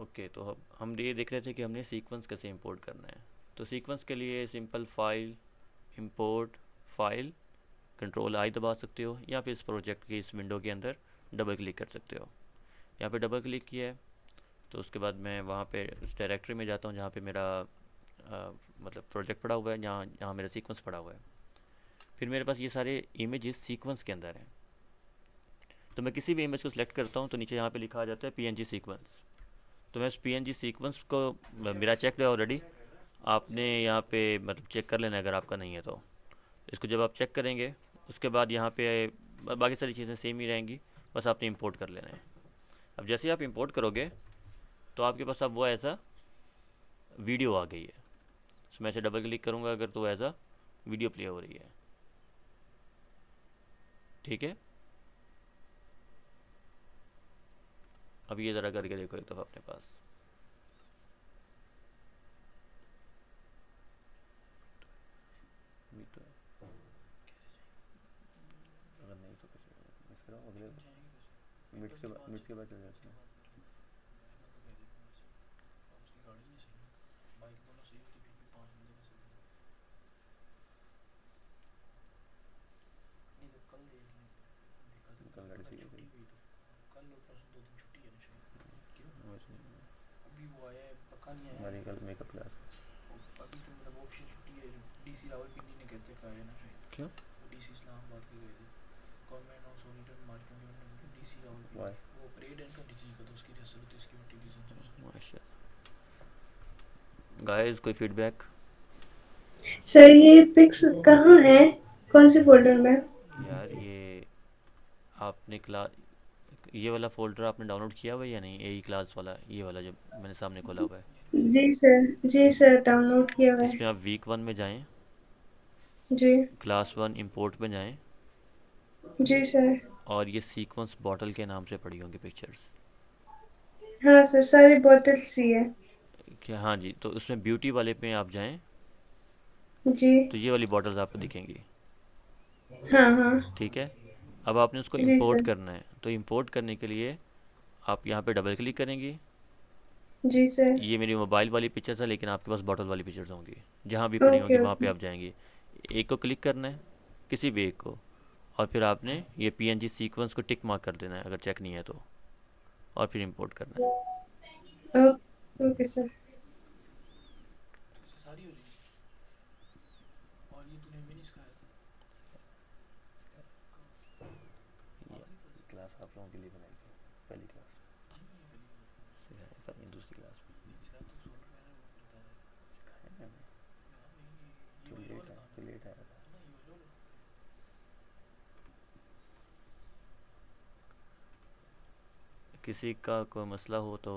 Okay, तो हम ये देख रहे थे कि हमने सीक्वेंस कैसे इंपोर्ट करना है। तो सीक्वेंस के लिए simple file, import, file, control I दबा सकते हो, या फिर इस प्रोजेक्ट की इस विंडो के अंदर डबल क्लिक कर सकते हो। यहाँ पे डबल क्लिक किया है तो उसके बाद मैं वहाँ पे उस डायरेक्टरी में जाता हूँ जहाँ पे मेरा मतलब प्रोजेक्ट पड़ा हुआ है, जहाँ जहाँ मेरा सीक्वेंस पड़ा हुआ है। फिर मेरे पास ये सारे इमेजेस सीक्वेंस के अंदर हैं। तो मैं किसी भी इमेज को सिलेक्ट करता हूँ तो नीचे यहाँ पे लिखा आ जाता है पीएनजी सीक्वेंस। तो मैं उस पीएनजी सीक्वेंस को, मेरा चेक है ऑलरेडी, आपने यहाँ पे मतलब चेक कर लेना है अगर आपका नहीं है तो। इसको जब आप चेक करेंगे उसके बाद यहाँ पे बाकी सारी चीज़ें सेम ही रहेंगी, बस आपने इंपोर्ट कर लेना है। अब जैसे ही आप इंपोर्ट करोगे तो आपके पास अब वो ऐसा वीडियो आ गई है। तो मैं इसे डबल क्लिक करूँगा अगर, तो ऐसा वीडियो प्ले हो रही है। ठीक है, अब ये ज़रा करके देखो एक दफ़ा अपने पास। अभी तो अगर नहीं तो कुछ मिस करो अगले मिर्च के बाद चल जाते हैं। कल लड़की है कोई? मुझे नहीं, हमारी कल मेकअप क्लास है। क्यों? वाई? माशा, गाइस कोई फीडबैक? सर ये पिक्स कहाँ है, कौन से फोल्डर में? यार ये आपने क्लास, ये वाला फोल्डर आपने डाउनलोड किया हुआ है या नहीं? ए ई क्लास वाला, ये वाला जो मैंने सामने खोला हुआ है। जी सर डाउनलोड किया हुआ है। इसमें आप वीक वन में जाएं, जी। क्लास वन इंपोर्ट में जाएं, जी सर। और ये सीक्वेंस बॉटल के नाम से पड़ी होंगी पिक्चर्स। हाँ सर सारी बॉटल्स ही है। क्या? हाँ जी, तो उसमें ब्यूटी वाले पे आप जाएं जी। तो ये वाली बॉटल्स आपको दिखेंगी। हाँ हाँ। ठीक है, अब आपने उसको जी इंपोर्ट सर। करना है। तो इंपोर्ट करने के लिए आप यहाँ पे डबल क्लिक करेंगी। जी सर। ये मेरी मोबाइल वाली पिक्चर्स है, लेकिन आपके पास बॉटल वाली पिक्चर्स होंगी। जहाँ भी पड़ी होंगी ओके वहाँ पे ओके। आप जाएंगे, एक को क्लिक करना है, किसी भी एक को, और फिर आपने ये पीएनजी सीक्वेंस को टिक मार्क कर देना है अगर चेक नहीं है तो, और फिर इंपोर्ट करना है। Okay sir. ये क्लास आप लोगों के लिए बनाई थी, पहली क्लास, पता नहीं दूसरी क्लास में सिखाया ना हमें। तो लेट आया था। किसी का कोई मसला हो तो?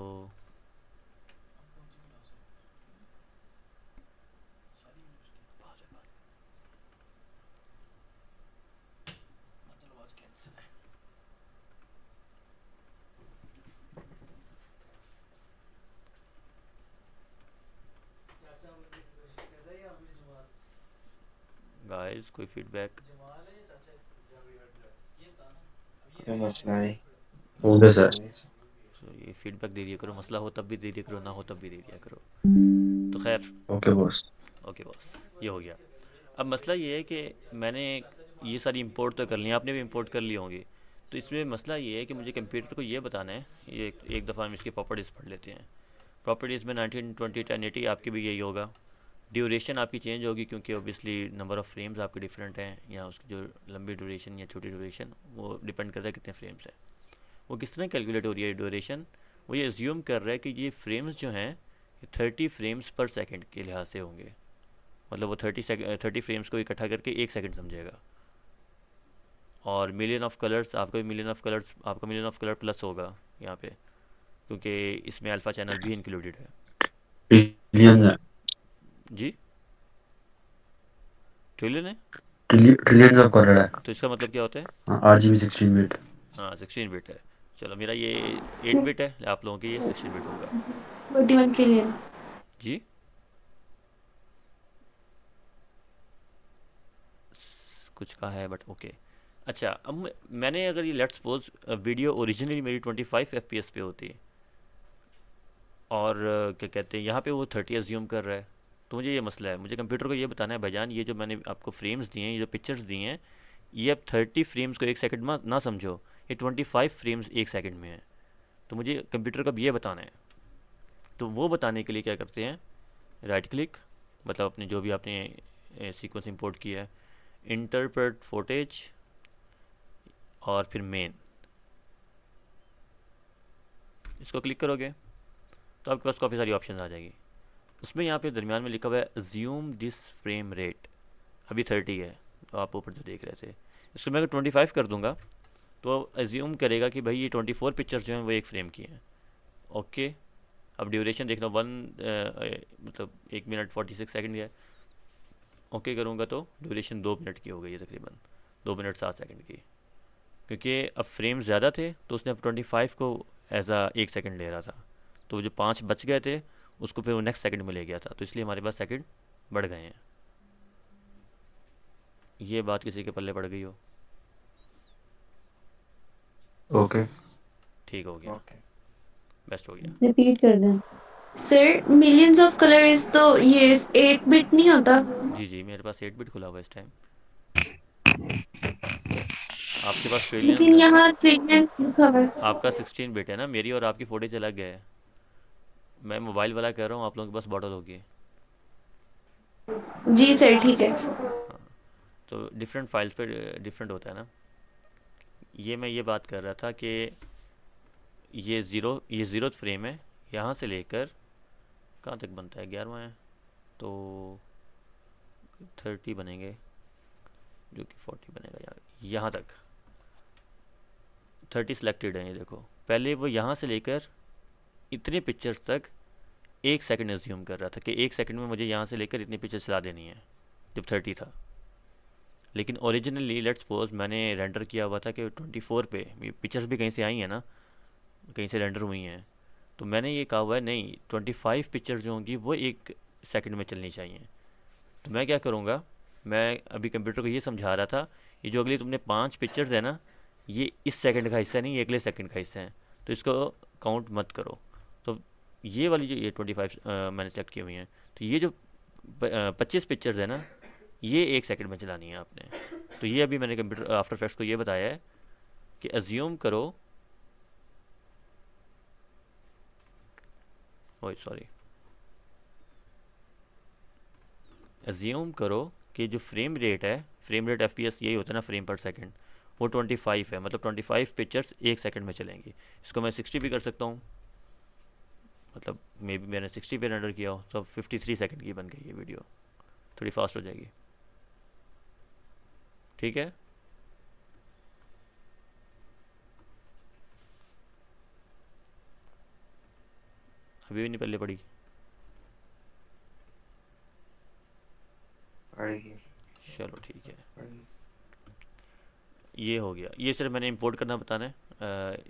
गाइस कोई फीडबैक? कोई मसला नहीं। हो गया सर। तो ये फीडबैक दे दिया करो, मसला हो तब भी दे दिया करो, ना हो तब भी दे दिया करो। तो खैर, ओके बॉस। ओके बॉस, ये हो गया। अब मसला ये है कि मैंने ये सारी इंपोर्ट तो कर ली, आपने भी इंपोर्ट कर ली होंगी। तो इसमें मसला ये है कि मुझे कंप्यूटर को ये बताना है, ये एक दफ़ा हम इसकी प्रॉपर्टीज़ पढ़ लेते हैं। प्रॉपर्टीज़ में 1920 1080 आपकी भी यही होगा। ड्यूरेशन आपकी चेंज होगी क्योंकि ओबियसली नंबर ऑफ़ फ्रेम्स आपके डिफरेंट हैं, या उसकी जो लंबी ड्यूरेशन या छोटी ड्यूरेशन, वो डिपेंड करता है कितने फ्रेम्स हैं। वो किस तरह कैलकुलेट हो रही है ड्यूरेशन? वो ये एज्यूम कर रहा है कि ये फ्रेम्स जो हैं ये 30 फ्रेम्स पर सेकंड के लिहाज से होंगे। मतलब वो 30 फ्रेम्स को इकट्ठा करके 1 सेकंड समझेगा। और मिलियन ऑफ कलर्स, आपका भी मिलियन ऑफ कलर्स, आपका मिलियन ऑफ कलर प्लस होगा यहाँ पे, क्योंकि इसमें अल्फ़ा चैनल भी इंक्लूडेड है। ट्रिलियन है। जी, ट्रिलियन है? ट्रिलियन ऑफ कलर है। तो इसका मतलब क्या होता है? हाँ, RGB 16 बिट। हाँ, 16 बिट है। चलो, मेरा ये 8 बिट है, आप लोगों के ये 16 बिट होगा। 41 ट्रिलियन। जी, कुछ कहा है बट ओके। अच्छा, अब मैंने अगर ये लेट्स सपोज वीडियो ओरिजिनली मेरी 25 FPS पे होती, और क्या कहते हैं, यहाँ पे वो 30 एज्यूम कर रहा है। तो मुझे ये मसला है, मुझे कंप्यूटर को ये बताना है भाईजान, ये जो मैंने आपको फ्रेम्स दिए हैं, ये जो पिक्चर्स दिए हैं, ये अब 30 फ्रेम्स को एक सेकंड में ना समझो, ये 25 फ्रेम्स एक सेकंड में है। तो मुझे कंप्यूटर को अब ये बताना है। तो वो बताने के लिए क्या करते हैं, राइट क्लिक, मतलब अपने जो भी आपने सीक्वेंस इंपोर्ट किया है, इंटरप्रेट फुटेज, और फिर मेन, इसको क्लिक करोगे तो आपके पास काफ़ी सारी ऑप्शन आ जाएगी। उसमें यहाँ पे दरमियान में लिखा हुआ है अज्यूम दिस फ्रेम रेट, अभी 30 है, तो आप ऊपर जो देख रहे थे, इसको मैं अगर 25 कर दूंगा तो अज्यूम करेगा कि भाई ये 24 पिक्चर्स जो हैं वो एक फ्रेम की हैं। ओके, अब ड्यूरेशन देखना मतलब 1 मिनट 46 सेकंड है। ओके करूँगा तो ड्यूरेशन 2 मिनट की हो गई है, तकरीबन 2 मिनट 7 सेकंड की, क्योंकि अब फ्रेम ज़्यादा थे तो उसने अब 25 को एज आ 1 सेकंड ले रहा था, तो जो 5 बच गए थे उसको फिर वो नेक्स्ट सेकंड में ले गया था, तो इसलिए हमारे पास सेकंड बढ़ गए हैं। ये बात किसी के पल्ले पड़ गई हो? ओके। ठीक हो गया, ओके। बेस्ट हो गया। रिपीट कर दें। सर मिलियंस ऑफ कलर्स तो ये 8 बिट नहीं होता? जी जी, मेरे पास 8 बिट खुला हुआ है इस टाइम। आपके पास लेकिन ट्रिलियन, यहाँ ट्रिलियंस लिखा हुआ है। आपका 16 बिट है ना, मेरी और आपकी फुटेज अलग है। मैं मोबाइल वाला कह रहा हूँ, आप लोगों के पास बॉटल होगी। जी सर ठीक है। हाँ, तो डिफरेंट फाइल्स पे डिफरेंट होता है ना। ये मैं ये बात कर रहा था कि ये ज़ीरो फ्रेम है, यहाँ से लेकर कहाँ तक बनता है, 11वां है, तो 30 बनेंगे, जो कि 40 बनेगा यहाँ तक। 30 सिलेक्टेड है, ये देखो, पहले वो यहाँ से लेकर इतने पिक्चर्स तक 1 सेकंड एज्यूम कर रहा था कि 1 सेकंड में मुझे यहाँ से लेकर इतनी पिक्चर्स चला देनी है, जब 30 था। लेकिन ओरिजिनली लेट्स सपोज मैंने रेंडर किया हुआ था कि 24 पे, पिक्चर्स भी कहीं से आई हैं ना, कहीं से रेंडर हुई हैं, तो मैंने ये कहा हुआ है नहीं, 25 पिक्चर्स जो होंगी वो 1 सेकंड में चलनी चाहिए। तो मैं क्या करूँगा, मैं अभी कंप्यूटर को ये समझा रहा था, ये जो अगली तुमने 5 पिक्चर्स है ना, ये इस सेकंड का हिस्सा नहीं, ये अगले सेकंड का हिस्सा है, तो इसको काउंट मत करो। तो ये वाली जो ये 25 मैंने सेलेक्ट की हुई हैं, तो ये जो 25 पिक्चर्स है ना, ये 1 सेकंड में चलानी है आपने। तो ये अभी मैंने कंप्यूटर आफ्टर इफेक्ट्स को ये बताया है कि अज्यूम करो, ओए सॉरी, अज्यूम करो कि जो फ्रेम रेट है, फ्रेम रेट एफपीएस यही होता है ना, फ्रेम पर सेकंड, वो 25 है, मतलब 25 पिक्चर्स 1 सेकंड में चलेंगी। इसको मैं 60 भी कर सकता हूँ, मतलब मे बी मैंने 60 पे रेंडर किया हो तो 53 सेकंड की बन गई ये वीडियो, थोड़ी फास्ट हो जाएगी। ठीक है, अभी भी नहीं पल्ले पड़ी। पढ़ेगी। चलो ठीक है, पढ़ेगी। ये हो गया, ये सिर्फ मैंने इंपोर्ट करना बताना है,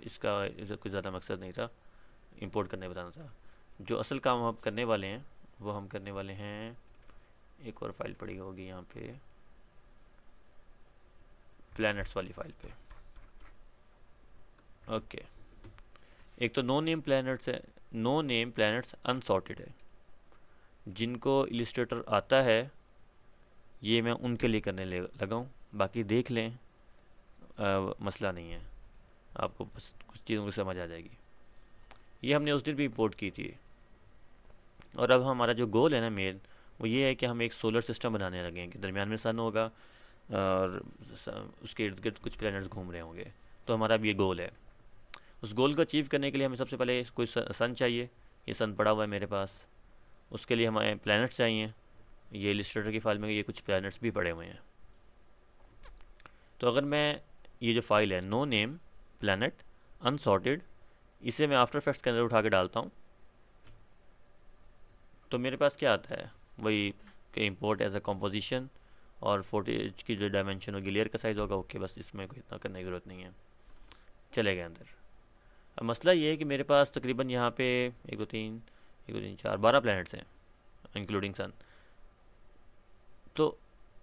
इसका कोई ज़्यादा मकसद नहीं था, इंपोर्ट करने बताना था। जो असल काम हम करने वाले हैं वो हम करने वाले हैं, एक और फाइल पड़ी होगी यहाँ पे, प्लैनेट्स वाली फाइल पे। ओके, एक तो नो नेम प्लैनेट्स है, नो नेम प्लैनेट्स अनसॉर्टेड है, जिनको इलिस्ट्रेटर आता है ये मैं उनके लिए करने लगा हूँ, बाकी देख लें, मसला नहीं है, आपको बस कुछ चीज़ों की समझ आ जाएगी। ये हमने उस दिन भी इंपोर्ट की थी, और अब हमारा जो गोल है ना मेन, वो ये है कि हम एक सोलर सिस्टम बनाने लगे हैं कि दरमियान में सन होगा और उसके इर्द गिर्द कुछ प्लैनेट्स घूम रहे होंगे। तो हमारा अब ये गोल है। उस गोल को अचीव करने के लिए हमें सबसे पहले कोई सन चाहिए, ये सन पड़ा हुआ है मेरे पास। उसके लिए हमें प्लैनेट्स चाहिए, ये इलिस्ट्रेटर की फाइल में ये कुछ प्लैनेट्स भी पड़े हुए हैं। तो अगर मैं ये जो फाइल है नो नेम प्लैनेट अनसॉर्टेड, इसे मैं आफ्टर इफेक्ट्स के अंदर उठा के डालता हूँ, तो मेरे पास क्या आता है, वही कि इंपोर्ट एज अ कॉम्पोजिशन, और फोटेज की जो डायमेंशन होगी, लेयर का साइज़ होगा, ओके, बस इसमें कोई इतना करने की ज़रूरत नहीं है, चले गए अंदर। अब मसला ये है कि मेरे पास तकरीबन यहाँ पे 1 2 3 12 प्लैनेट्स हैं इंक्लूडिंग सन। तो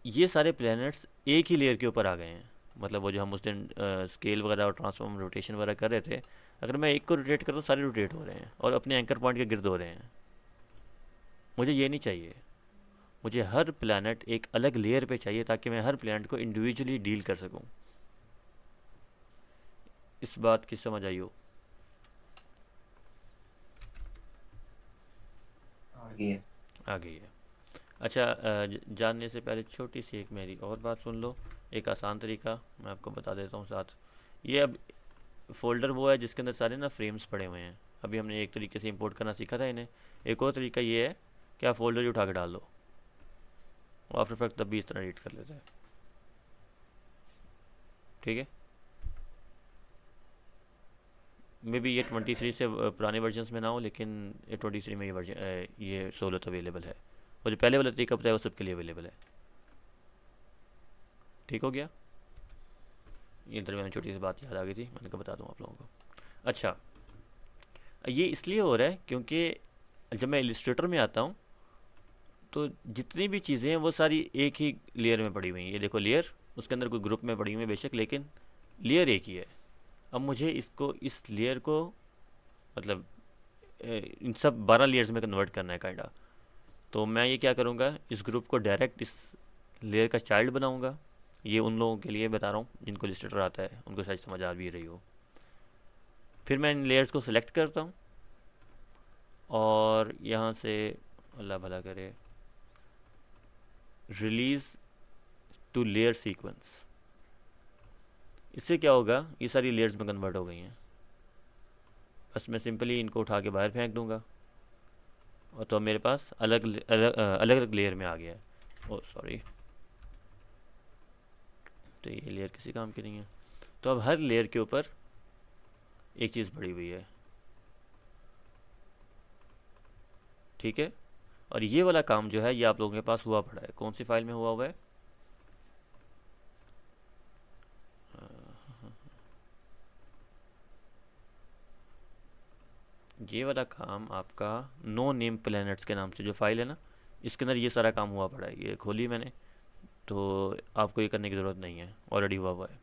ये सारे प्लैनेट्स एक ही लेयर के ऊपर आ गए हैं, मतलब वो जो हम उस दिन स्केल वगैरह और ट्रांसफॉर्म रोटेशन वगैरह कर रहे थे, अगर मैं एक को रोटेट करता हूँ सारे रोटेट हो रहे हैं और अपने एंकर पॉइंट के गिर्द हो रहे हैं। मुझे ये नहीं चाहिए। मुझे हर प्लैनेट एक अलग लेयर पे चाहिए ताकि मैं हर प्लैनेट को इंडिविजुअली डील कर सकूं। इस बात की समझ आई हो? आ गई है। आ गई है। अच्छा, जानने से पहले छोटी सी एक मेरी और बात सुन लो। एक आसान तरीका मैं आपको बता देता हूँ साथ। ये अब फोल्डर वो है जिसके अंदर सारे ना फ्रेम्स पड़े हुए हैं। अभी हमने एक तरीके से इंपोर्ट करना सीखा था इन्हें। एक और तरीका ये है कि आप फोल्डर ही उठा के डाल दो, आफ्टर इफेक्ट तब भी इस तरह एडिट कर लेते हैं। ठीक है। मे बी ये 23 से पुराने वर्जन्स में ना हो, लेकिन ये 23 में ये सहूलत अवेलेबल है। वो जो पहले वाला तरीका बताया वो सबके लिए अवेलेबल है। ठीक हो गया। ये दरमियान में छोटी सी बात याद आ गई थी, मैंने कहा बता दूँ आप लोगों को। अच्छा, ये इसलिए हो रहा है क्योंकि जब मैं इलिस्ट्रेटर में आता हूँ तो जितनी भी चीज़ें हैं वो सारी एक ही लेयर में पड़ी हुई हैं। ये देखो लेयर, उसके अंदर कोई ग्रुप में पड़ी हुई है बेशक, लेकिन लेयर एक ही है। अब मुझे इसको, इस लेयर को, मतलब इन सब 12 लेयर्स में कन्वर्ट करना है काइंडा। तो मैं ये क्या करूँगा, इस ग्रुप को डायरेक्ट इस लेयर का चाइल्ड बनाऊँगा। ये उन लोगों के लिए बता रहा हूँ जिनको इलिस्ट्रेटर आता है, उनको शायद समझ आ भी रही हो। फिर मैं इन लेयर्स को सिलेक्ट करता हूँ और यहाँ से अल्लाह भला करे, रिलीज़ टू लेयर सीक्वेंस। इससे क्या होगा, ये सारी लेयर्स में कन्वर्ट हो गई हैं। बस मैं सिंपली इनको उठा के बाहर फेंक दूंगा और तो अब मेरे पास अलग अलग अलग अलग लेयर में आ गया है। ओ सॉरी, तो ये लेयर किसी काम की नहीं है। तो अब हर लेयर के ऊपर एक चीज़ पड़ी हुई है। ठीक है। और ये वाला काम जो है ये आप लोगों के पास हुआ पड़ा है। कौन सी फाइल में हुआ हुआ है? ये वाला काम आपका नो नेम प्लैनेट्स के नाम से जो फाइल है ना, इसके अंदर ये सारा काम हुआ पड़ा है। ये खोली मैंने, तो आपको ये करने की ज़रूरत नहीं है, ऑलरेडी हुआ हुआ है।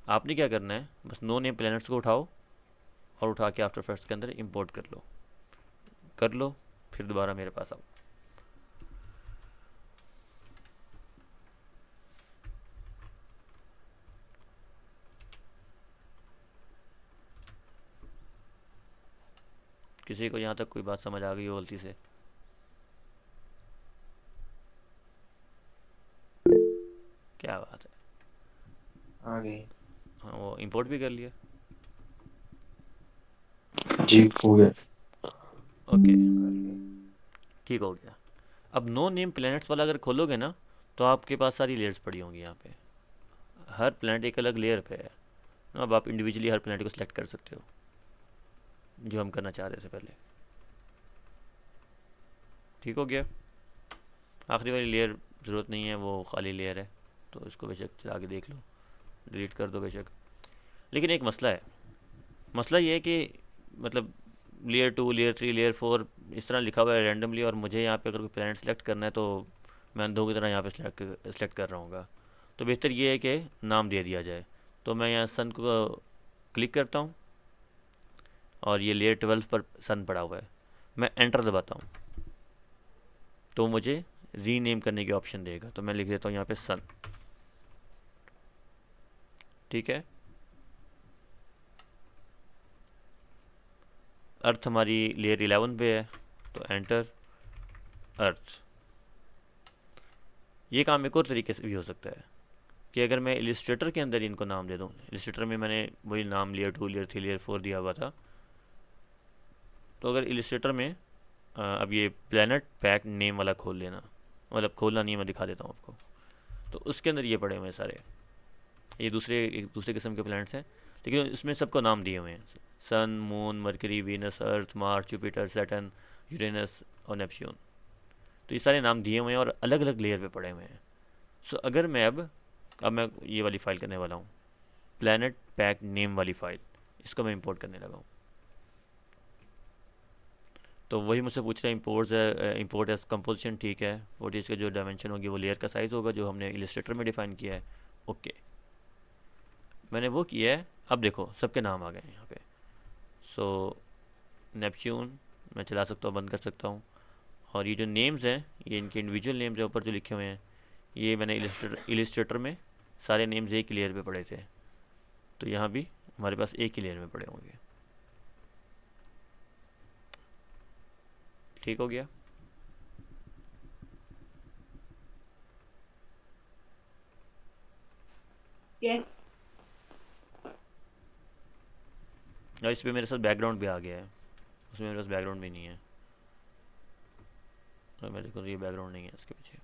आपने क्या करना है, बस नो नेम प्लैनेट्स को उठाओ और उठा के आफ्टर इफेक्ट्स के अंदर इंपोर्ट कर लो, फिर दोबारा मेरे पास आओ। किसी को यहाँ तक कोई बात समझ आ गई हो गलती से? क्या बात है। आ गई। हाँ, वो इंपोर्ट भी कर लिया। जी हो गया। ओके, ठीक हो गया। अब नो नेम प्लैनेट्स वाला अगर खोलोगे ना, तो आपके पास सारी लेयर्स पड़ी होंगी यहाँ पे। हर प्लैनेट एक अलग लेयर पे है। अब आप इंडिविजुअली हर प्लैनेट को सिलेक्ट कर सकते हो, जो हम करना चाह रहे थे पहले। ठीक हो गया। आखिरी वाली लेयर ज़रूरत नहीं है, वो खाली लेयर है, तो इसको बेशक चला के देख लो, डिलीट कर दो बेशक। लेकिन एक मसला है। मसला ये है कि मतलब लेयर 2, लेयर 3, लेयर 4 इस तरह लिखा हुआ है रैंडमली, और मुझे यहाँ पे अगर कोई प्लैनेट सेलेक्ट करना है तो मैं अंधों की तरह यहाँ पे सेलेक्ट कर रहा हूँ। तो बेहतर ये है कि नाम दे दिया जाए। तो मैं यहाँ सन को क्लिक करता हूँ और ये लेयर 12 पर सन पड़ा हुआ है। मैं एंटर दबाता हूँ तो मुझे रीनेम करने की ऑप्शन देगा। तो मैं लिख देता हूँ यहाँ पे सन। ठीक है। अर्थ हमारी लेयर 11 पे है, तो एंटर अर्थ। ये काम एक और तरीके से भी हो सकता है कि अगर मैं इलिस्ट्रेटर के अंदर इनको नाम दे दूँ। इलिस्ट्रेटर में मैंने वही नाम लेयर 2, लेयर 3, लेयर 4 दिया हुआ था। तो अगर इलिस्ट्रेटर में अब ये प्लैनेट पैक नेम वाला खोल लेना, मतलब खोलना नहीं है, मैं दिखा देता हूँ आपको। तो उसके अंदर ये पड़े हुए हैं सारे। ये एक दूसरे किस्म के प्लैनेट्स हैं, लेकिन इसमें सबको नाम दिए हुए हैं। सन, मून, मरकरी, वीनस, अर्थ, मार्स, जुपिटर, सैटर्न, यूरेनस और नेपच्यून। तो ये सारे नाम दिए हुए हैं और अलग अलग लेयर पे पड़े हुए हैं। सो अगर मैं अब मैं ये वाली फ़ाइल करने वाला हूँ, प्लैनेट पैक नेम वाली फ़ाइल, इसको मैं इंपोर्ट करने लगा हूँ। तो वही मुझसे पूछ रहा है इंपोर्ट एज कंपोजिशन। ठीक है, 40 का जो डायमेंशन होगी वो लेयर का साइज़ होगा जो हमने इलिस्ट्रेटर में डिफ़ाइन किया है। ओके, मैंने वो किया है। अब देखो सबके नाम आ गए हैं यहाँ पे। सो नेपच्यून मैं चला सकता हूँ, बंद कर सकता हूँ। और ये जो नेम्स हैं, ये इनके इंडिविजुअल नेम्स है ऊपर जो लिखे हुए हैं, ये मैंने इलिस्ट्रेटर में सारे नेम्स एक ही लेयर पे पड़े थे, तो यहाँ भी हमारे पास एक ही लेयर में पड़े होंगे। ठीक हो गया। यस। और इस पे मेरे साथ बैकग्राउंड भी आ गया है, उसमें मेरे पास बैकग्राउंड भी नहीं है, और मेरे को ये बैकग्राउंड नहीं है इसके पीछे।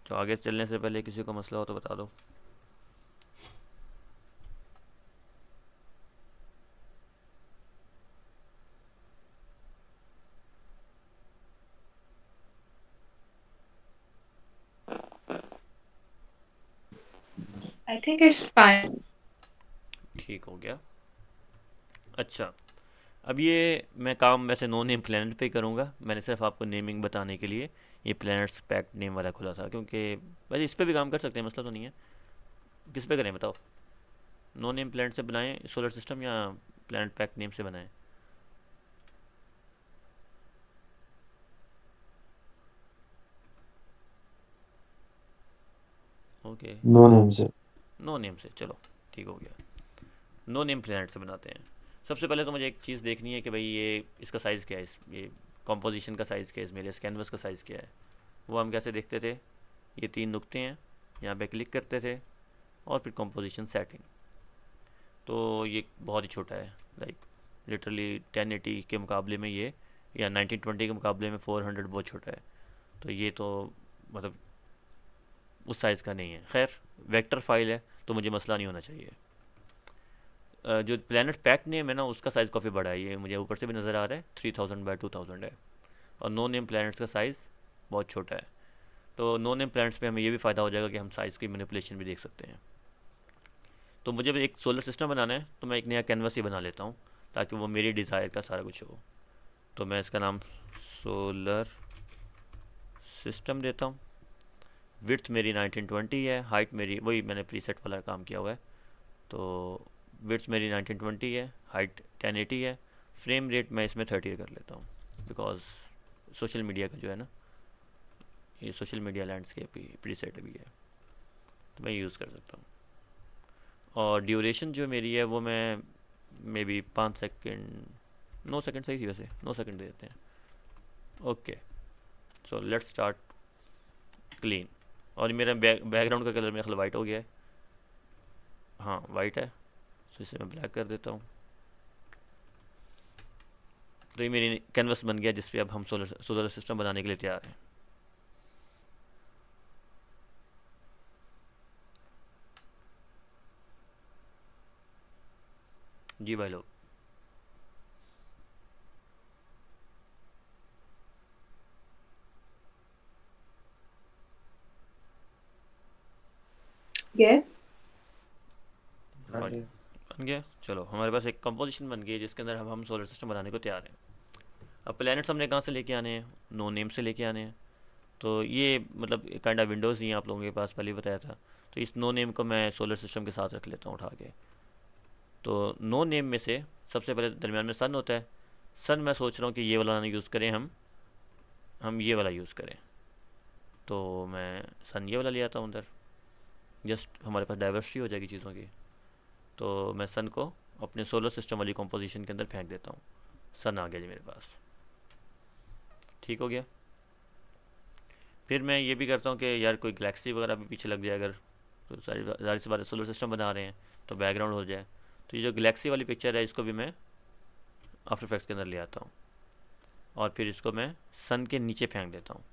तो आगे चलने से पहले किसी को मसला हो तो बता दो। I think it's fine. ठीक हो गया। अच्छा, अब ये मैं काम वैसे नो नेम प्लेनेट पे ही करूँगा, मैंने सिर्फ आपको नेमिंग बताने के लिए ये प्लैनेट्स पैक्ट नेम वाला खुला था, क्योंकि वैसे इस पे भी काम कर सकते हैं, मसला तो नहीं है। किस पे करें बताओ? नो नेम प्लैनेट से बनाएं सोलर सिस्टम, या प्लैनेट पैक्ट नेम से बनाएं? ओके, नो नेम से। नो नेम से, चलो ठीक हो गया। नो नेम प्लैनेट से बनाते हैं। सबसे पहले तो मुझे एक चीज़ देखनी है कि भाई ये इसका साइज़ क्या है, ये कॉम्पोजिशन का साइज़ क्या है, मेरे इस कैनवस का साइज़ क्या है। वो हम कैसे देखते थे? ये 3 नुक्ते हैं, यहाँ पे क्लिक करते थे और फिर कॉम्पोजिशन सेटिंग। तो ये बहुत ही छोटा है, लाइक लिटरली 1080 के मुकाबले में ये, या 1920 के मुकाबले में 400 बहुत छोटा है। तो ये तो मतलब उस साइज़ का नहीं है। खैर, वेक्टर फाइल है तो मुझे मसला नहीं होना चाहिए। जो प्लानट पैक नेम है ना, उसका साइज़ काफ़ी बड़ा है, ये मुझे ऊपर से भी नज़र आ रहा है, 3000 बाई 2000 है। और नो नेम प्लैनेट्स का साइज़ बहुत छोटा है। तो नो नेम प्लैनेट्स पे हमें ये भी फ़ायदा हो जाएगा कि हम साइज़ की मैनिपुलेशन भी देख सकते हैं। तो मुझे भी एक सोलर सिस्टम बनाना है, तो मैं एक नया कैनवस ही बना लेता हूँ ताकि वो मेरी डिज़ायर का सारा कुछ हो। तो मैं इसका नाम सोलर सिस्टम देता हूँ। विड्थ मेरी 1920 है, हाइट मेरी वही मैंने प्रीसेट वाला काम किया हुआ है। तो विड्थ मेरी 1920 है, हाइट 1080 है। फ्रेम रेट मैं इसमें 30 कर लेता हूँ, बिकॉज सोशल मीडिया का जो है ना, ये सोशल मीडिया लैंडस्केप ही प्रीसेट भी है, तो मैं यूज़ कर सकता हूँ। और ड्यूरेशन जो मेरी है वो मैं मे बी 5 सेकेंड, 9 सेकेंड सही थी वैसे, 9 सेकेंड दे देते हैं। Okay, so let's start clean. और मेरा बैकग्राउंड का कलर मेरा ख्याल वाइट हो गया है। हाँ वाइट है, सो इसे मैं ब्लैक कर देता हूँ। तो ये मेरी कैनवस बन गया जिस पे अब हम सोलर सिस्टम बनाने के लिए तैयार हैं। जी भाई लोग। यस। और बन गया। चलो हमारे पास एक कंपोजिशन बन गई है जिसके अंदर हम सोलर सिस्टम बनाने को तैयार हैं। अब प्लैनेट्स हमने कहाँ से लेके आने हैं? नो नेम से लेके आने हैं। तो ये मतलब काइंड ऑफ विंडोज़ ही हैं आप लोगों के पास, पहले ही बताया था। तो इस नो नेम को मैं सोलर सिस्टम के साथ रख लेता हूँ उठा के। तो नो नेम में से सबसे पहले दरमियान में सन होता है। सन मैं सोच रहा हूँ कि ये वाला ना यूज़ करें, हम ये वाला यूज़ करें। तो मैं सन ये वाला ले आता हूँ अंदर, जस्ट हमारे पास डाइवर्सिटी हो जाएगी चीज़ों की। तो मैं सन को अपने सोलर सिस्टम वाली कॉम्पोजिशन के अंदर फेंक देता हूँ। सन आ गया जी मेरे पास। ठीक हो गया। फिर मैं ये भी करता हूँ कि यार कोई गैलेक्सी वगैरह भी पीछे लग जाए अगर, तो सारी जाहिर सी बात है सोलर सिस्टम बना रहे हैं तो बैकग्राउंड हो जाए। तो ये जो गैलेक्सी वाली पिक्चर है इसको भी मैं आफ्टर इफेक्ट्स के अंदर ले आता हूँ, और फिर इसको मैं सन के नीचे फेंक देता हूँ।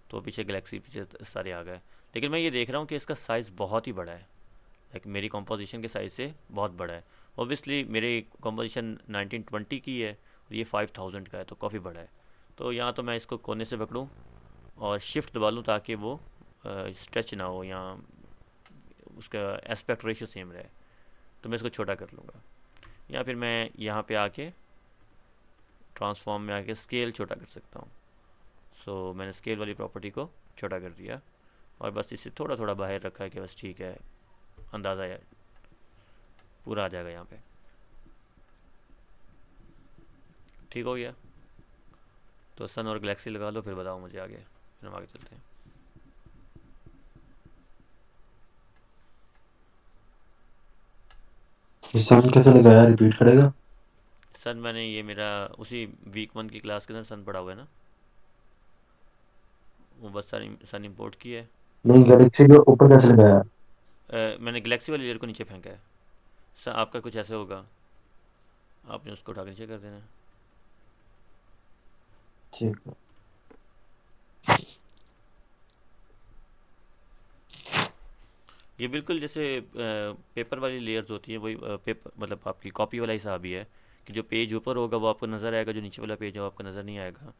तो पीछे गैलेक्सी पीछे सारे आ गए। लेकिन मैं ये देख रहा हूँ कि इसका साइज़ बहुत ही बड़ा है, लाइक मेरी कॉम्पोजिशन के साइज़ से बहुत बड़ा है। ओबियसली मेरी कॉम्पोजिशन 1920 की है और ये 5000 का है, तो काफ़ी बड़ा है। तो यहाँ तो मैं इसको कोने से पकड़ूँ और शिफ्ट दबा लूँ ताकि वो स्ट्रेच ना हो, या उसका एस्पेक्ट रेशियो सेम रहे। तो मैं इसको छोटा कर लूँगा, या फिर मैं यहाँ पे आके ट्रांसफॉर्म में आके स्केल छोटा कर सकता हूँ। सो मैंने स्केल वाली प्रॉपर्टी को छोटा कर दिया और बस इसे थोड़ा थोड़ा बाहर रखा है कि बस ठीक है, अंदाज़ा है पूरा आ जाएगा यहाँ पे। ठीक हो गया। तो सन और गैलेक्सी लगा लो, फिर बताओ मुझे आगे, फिर हम आगे चलते हैं। ये सन कैसे लगाया, रिपीट करेगा? सन मैंने ये मेरा उसी वीक 1 की क्लास के अंदर सन पढ़ा हुआ है ना, वो बस सन इंपोर्ट किया है। नहीं, गैलेक्सी के ऊपर कैसे लगाया? मैंने गैलेक्सी वाली लेयर को नीचे फेंका है। आपका कुछ ऐसे होगा, आपने उसको उठा के नीचे कर देना है। ठीक है। ये बिल्कुल जैसे पेपर वाली लेयर्स होती हैं, वही पेपर मतलब आपकी कॉपी वाला हिसाब ही है कि जो पेज ऊपर होगा वो आपको नज़र आएगा, जो नीचे वाला पेज है वो आपको नज़र नहीं आएगा।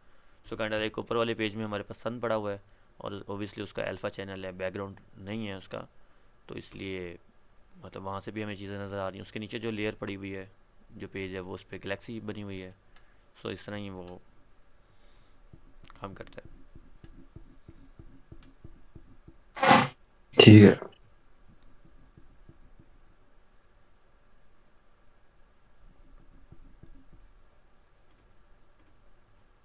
सो काइंड एक ऊपर वाले पेज में हमारे पास सन पड़ा हुआ है, और ओबियसली उसका अल्फ़ा चैनल है, बैकग्राउंड नहीं है उसका, तो इसलिए मतलब वहाँ से भी हमें चीज़ें नज़र आ रही हैं। उसके नीचे जो लेयर पड़ी हुई है, जो पेज है, वो उस पर गलेक्सी बनी हुई है। सो इस तरह ही वो काम करता है। ठीक है।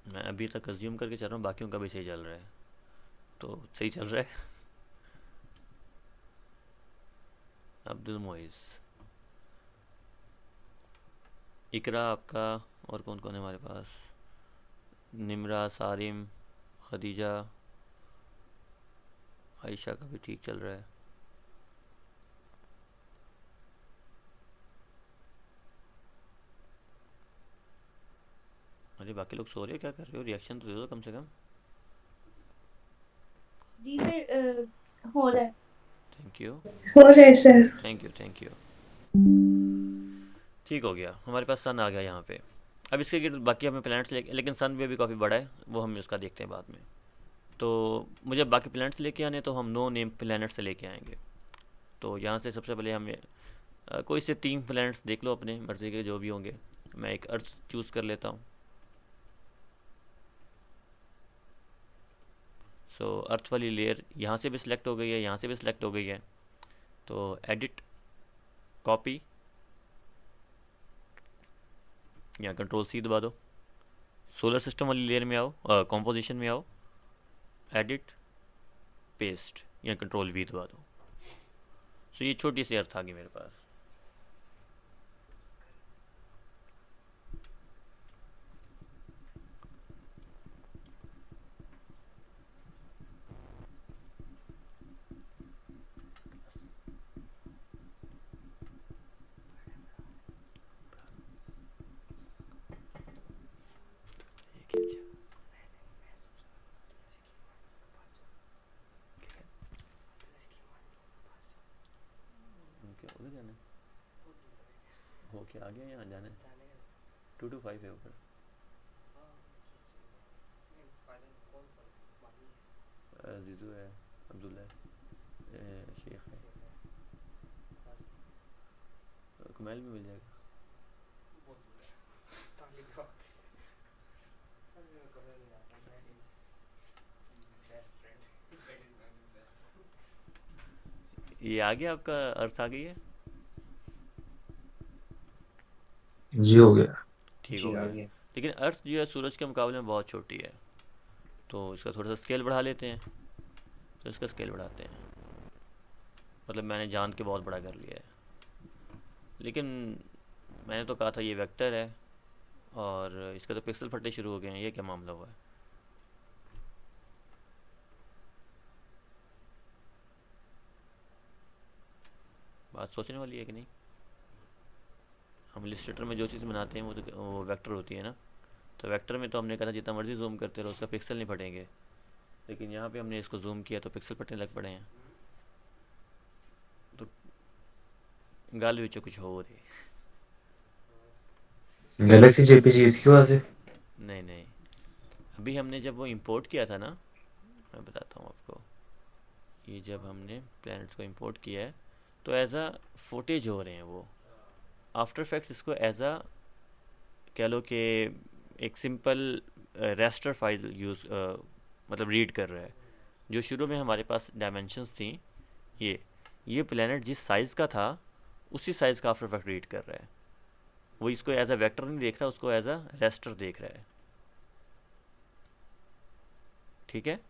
मैं अभी तक अज्यूम करके चल रहा हूँ बाकियों का भी सही चल रहा है, तो सही चल रहा है। अब्दुल मोइज़, इकरा आपका, और कौन कौन है हमारे पास? निमरा, सारिम, खदीजा, आयशा का भी ठीक चल रहा है। अरे बाकी लोग सो रहे हो, क्या कर रहे हो? रिएक्शन तो दे दो कम से कम। जी सर, हो रहा है। थैंक यू, हो रहा है sir. Thank you, thank you. ठीक हो गया, हमारे पास सन आ गया यहाँ पे। अब इसके गिर्द बाकी हमें प्लैनेट्स लेकिन सन भी अभी काफ़ी बड़ा है, वो हम उसका देखते हैं बाद में। तो मुझे बाकी प्लैनेट्स लेके आने, तो हम नो नेम प्लैनेट से लेके आएंगे। तो यहाँ से सबसे पहले हमें कोई से 3 प्लैनेट्स देख लो अपने मर्ज़ी के, जो भी होंगे। मैं एक अर्थ चूज़ कर लेता हूँ। सो अर्थ वाली लेयर यहाँ से भी सिलेक्ट हो गई है, यहाँ से भी सिलेक्ट हो गई है। तो एडिट, कॉपी, या कंट्रोल सी दबा दो। सोलर सिस्टम वाली लेयर में आओ, कॉम्पोजिशन में आओ, एडिट, पेस्ट, या कंट्रोल वी दबा दो। सो ये छोटी सी अर्थ आ गई मेरे पास। क्या उधर जाना है? हो क्या आ गया, यहाँ जाना है? 2 to 5 है ऊपर। जीजू है, अब्दुल्ला है, शेख है, कुमैल भी मिल जाएगा। ये आ गया, आपका अर्थ आ गई है। जी हो गया। ठीक जी हो आ गया। गया। लेकिन अर्थ जो है सूरज के मुकाबले में बहुत छोटी है, तो इसका थोड़ा सा स्केल बढ़ा लेते हैं। तो इसका स्केल बढ़ाते हैं, मतलब मैंने जान के बहुत बड़ा कर लिया है, लेकिन मैंने तो कहा था ये वेक्टर है, और इसका तो पिक्सल फटने शुरू हो गए हैं। ये क्या मामला हुआ है? बात सोचने वाली है कि नहीं? हम इलिस्ट्रेटर में जो चीज़ बनाते हैं वो वेक्टर होती है ना। तो वेक्टर में तो हमने कहा था जितना मर्जी जूम करते रहो उसका पिक्सल नहीं फटेंगे, लेकिन यहाँ पे हमने इसको जूम किया तो पिक्सल फटने लग पड़े हैं। तो गल विच कुछ हो रही। गैलेक्सी जेपीजी इसकी वजह से। नहीं नहीं, अभी हमने जब वो इंपोर्ट किया था ना, मैं बताता हूँ आपको। ये जब हमने प्लैनेट्स को इंपोर्ट किया है, तो एज अ फुटेज हो रहे हैं वो। आफ्टर इफेक्ट्स इसको एज अ कह लो कि एक सिंपल रेस्टर फाइल यूज़ मतलब रीड कर रहा है। जो शुरू में हमारे पास डायमेंशंस थी, ये ये प्लेनेट जिस साइज़ का था उसी साइज़ का आफ्टर इफेक्ट रीड कर रहा है। वो इसको एज अ वेक्टर नहीं देख रहा, उसको एज अ रेस्टर देख रहा है। ठीक है,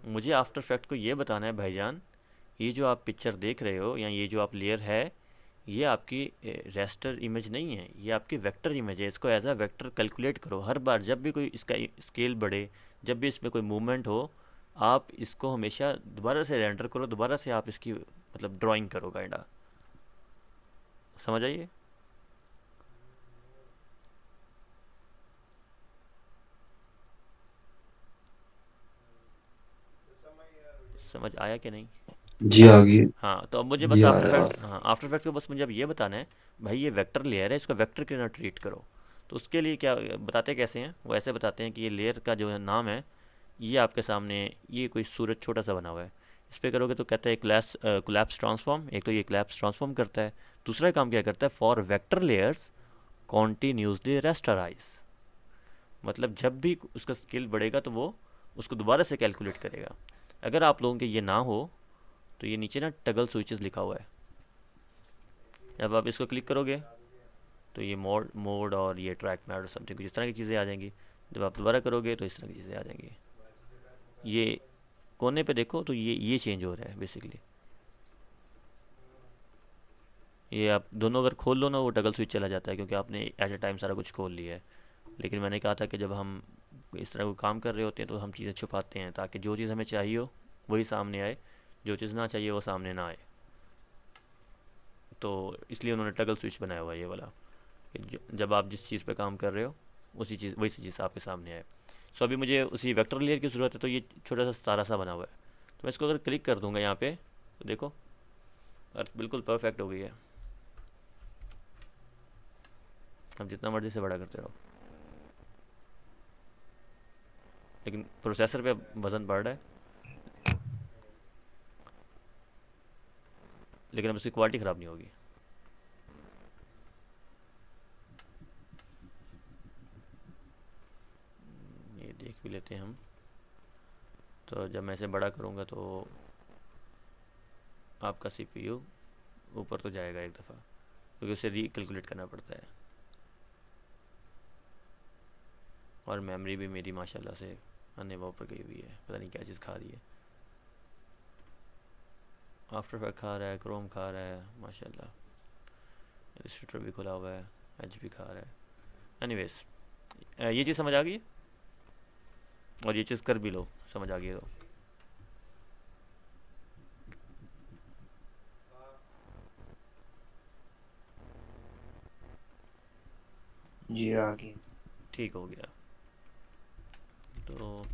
मुझे आफ्टर इफेक्ट को ये बताना है भाईजान, ये जो आप पिक्चर देख रहे हो या ये जो आप लेयर है, ये आपकी रेस्टर इमेज नहीं है, ये आपकी वेक्टर इमेज है। इसको एज अ वेक्टर कैलकुलेट करो। हर बार जब भी कोई इसका स्केल बढ़े, जब भी इसमें कोई मूवमेंट हो, आप इसको हमेशा दोबारा से रेंडर करो, दोबारा से आप इसकी मतलब ड्राइंग करो काइंडा। समझ आइए। समझ आया कि नहीं? जी आ गई। हाँ, तो अब मुझे जी बस आ आफ्टर रहा इफेक्ट, है। हाँ आफ्टर इफेक्ट को बस मुझे अब ये बताना है, भाई ये वेक्टर लेयर है, इसको वेक्टर के ना ट्रीट करो। तो उसके लिए क्या बताते कैसे हैं, वो ऐसे बताते हैं कि ये लेयर का जो नाम है, ये आपके सामने ये कोई सूरज छोटा सा बना हुआ है, इस पर करोगे तो कहता है कोलैप्स ट्रांसफॉर्म। एक तो ये कोलैप्स ट्रांसफॉर्म करता है, दूसरा काम क्या करता है, for vector layers continuously rasterise. मतलब जब भी उसका स्केल बढ़ेगा तो वो उसको दोबारा से कैलकुलेट करेगा। अगर आप लोगों के ये ना हो तो ये नीचे ना टगल स्विचेस लिखा हुआ है, जब आप इसको क्लिक करोगे तो ये मोड मोड और ये ट्रैक मैट और समथिंग कुछ इस तरह की चीज़ें आ जाएंगी। जब आप दोबारा करोगे तो इस तरह की चीज़ें आ जाएंगी। ये कोने पे देखो तो ये चेंज हो रहा है बेसिकली। ये आप दोनों अगर खोल लो ना, वो टगल स्विच चला जाता है क्योंकि आपने एट ए टाइम सारा कुछ खोल लिया है। लेकिन मैंने कहा था कि जब हम इस तरह को काम कर रहे होते हैं तो हम चीज़ें छुपाते हैं ताकि जो चीज़ हमें चाहिए हो वही सामने आए, जो चीज़ ना चाहिए वो सामने ना आए। तो इसलिए उन्होंने टगल स्विच बनाया हुआ है ये वाला, कि जब आप जिस चीज़ पे काम कर रहे हो उसी चीज़ वही चीज़ आपके सामने आए। सो अभी मुझे उसी वेक्टर लेयर की ज़रूरत है, तो ये छोटा सा तारा सा बना हुआ है, तो मैं इसको अगर क्लिक कर दूंगा यहाँ पे तो देखो अर्थ बिल्कुल परफेक्ट हो गई है। अब जितना मर्जी से बड़ा करते रहो, लेकिन प्रोसेसर पे वजन बढ़ रहा है, लेकिन अब इसकी क्वालिटी ख़राब नहीं होगी। ये देख भी लेते हैं हम। तो जब मैं इसे बड़ा करूँगा तो आपका सीपीयू ऊपर तो जाएगा एक दफ़ा, क्योंकि उसे रीकैलकुलेट करना पड़ता है। और मेमोरी भी मेरी माशाल्लाह से अन्य वो पर गई हुई है, पता नहीं क्या चीज़ खा रही है। आफ्टर इफेक्ट खा रहा है, क्रोम खा रहा है माशाल्लाह, इलस्ट्रेटर भी खुला हुआ है, एच भी खा रहा है। एनीवेज, ये चीज़ समझ आ गई है? और ये चीज़ कर भी लो, समझ आ गई है तो जी आ गई। ठीक हो गया। तो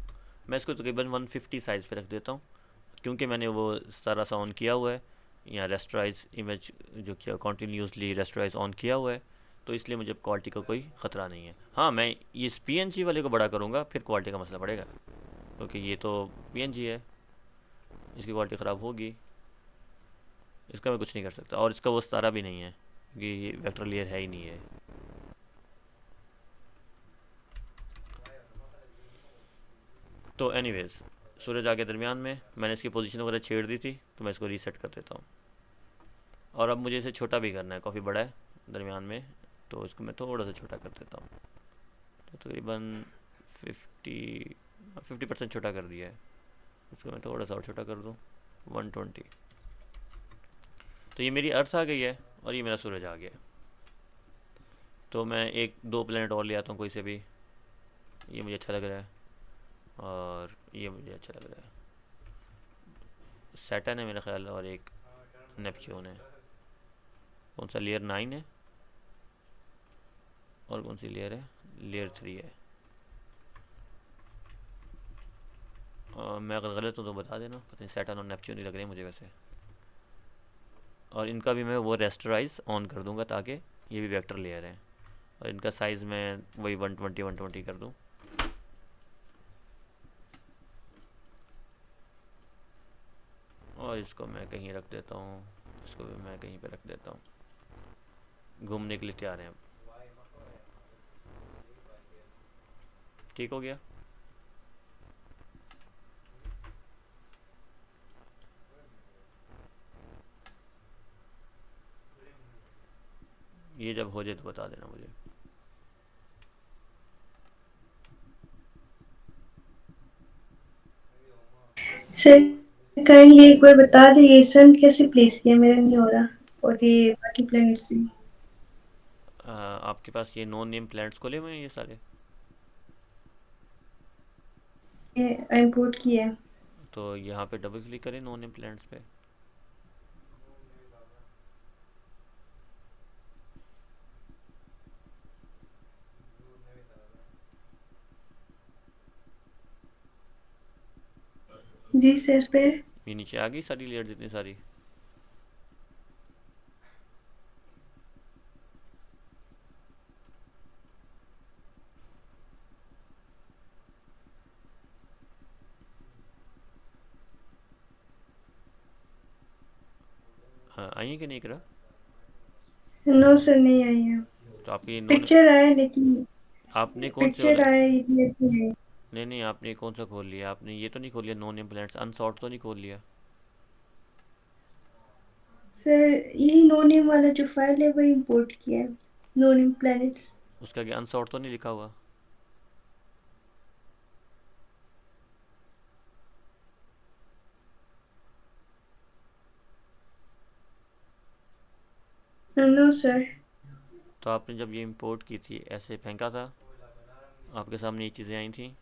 मैं इसको तकरीबन 150 साइज़ पे रख देता हूँ, क्योंकि मैंने वो सारा सा ऑन किया हुआ है, या रेस्टराइज इमेज जो किया कॉन्टीन्यूसली रेस्टराइज ऑन किया हुआ है, तो इसलिए मुझे क्वालिटी का कोई ख़तरा नहीं है। हाँ, मैं ये PNG वाले को बड़ा करूँगा फिर क्वालिटी का मसला पड़ेगा, क्योंकि ये तो PNG है, इसकी क्वालिटी ख़राब होगी, इसका मैं कुछ नहीं कर सकता। और इसका वो सतारा भी नहीं है क्योंकि ये वेक्टर लेयर है ही नहीं है। तो एनीवेज, सूरज आगे दरमियान में मैंने इसकी पोजीशन वगैरह छेड़ दी थी, तो मैं इसको रीसेट कर देता हूँ। और अब मुझे इसे छोटा भी करना है, काफ़ी बड़ा है दरमियान में, तो इसको मैं थोड़ा सा छोटा कर देता हूँ। तो तकरीबन 50% छोटा कर दिया है, इसको मैं थोड़ा सा और छोटा कर दूँ 120। तो ये मेरी अर्थ आ गई है और ये मेरा सूरज आ गया है। तो मैं एक दो प्लेनेट और ले आता हूँ कोई से भी, ये मुझे अच्छा लग रहा है और ये मुझे अच्छा लग रहा है। सैटर्न है मेरा ख्याल, और एक नेपच्यून है। कौन सा, लेयर 9 है, और कौन सी लेयर है, लेयर 3 है। मैं अगर गलत हूँ तो बता देना, पता नहीं सैटर्न और नेपच्यून ही लग रहे हैं मुझे वैसे। और इनका भी मैं वो रेस्टराइज ऑन कर दूंगा ताकि ये भी वेक्टर लेयर है, और इनका साइज़ मैं वही 120 कर दूँ। और इसको मैं कहीं रख देता हूँ, इसको भी मैं कहीं पे रख देता हूँ। घूमने के लिए तैयार हैं अब। ठीक हो गया। ये जब हो जाए तो बता देना मुझे। सर काइंडली एक बार बता दें ये सन कैसे प्लेस किया, मेरा नहीं हो रहा, और ये बाकी प्लैनेट्स भी। आपके पास ये नॉन नेम प्लैनेट्स खोले हुए हैं ये सारे? ये इंपोर्ट किया है। तो यहाँ पे डबल क्लिक करें नॉन नेम प्लैनेट्स पे। जी सर, फिर? ये नीचे आ गई सारी लेयर जितनी सारी? हाँ आई है कि नहीं करा? नो सर, नहीं आई है। तो आपकी नॉन, पिक्चर आया लेकिन आपने कौन से पिक्चर वाला, आया इतनी अच्छी नहीं। नहीं नहीं आपने कौन सा खोल लिया? आपने ये तो नहीं खोल लिया नॉन नेम प्लैनेट्स, अनसॉर्ट तो नहीं खोल लिया? सर यही नो नेम वाला जो फाइल है वही इंपोर्ट किया है, नो नेम प्लैनेट्स। उसका क्या अनसॉर्ट तो नहीं लिखा हुआ? No sir. तो आपने जब ये इंपोर्ट की थी ऐसे फेंका था, आपके सामने ये चीज़ें आई थी?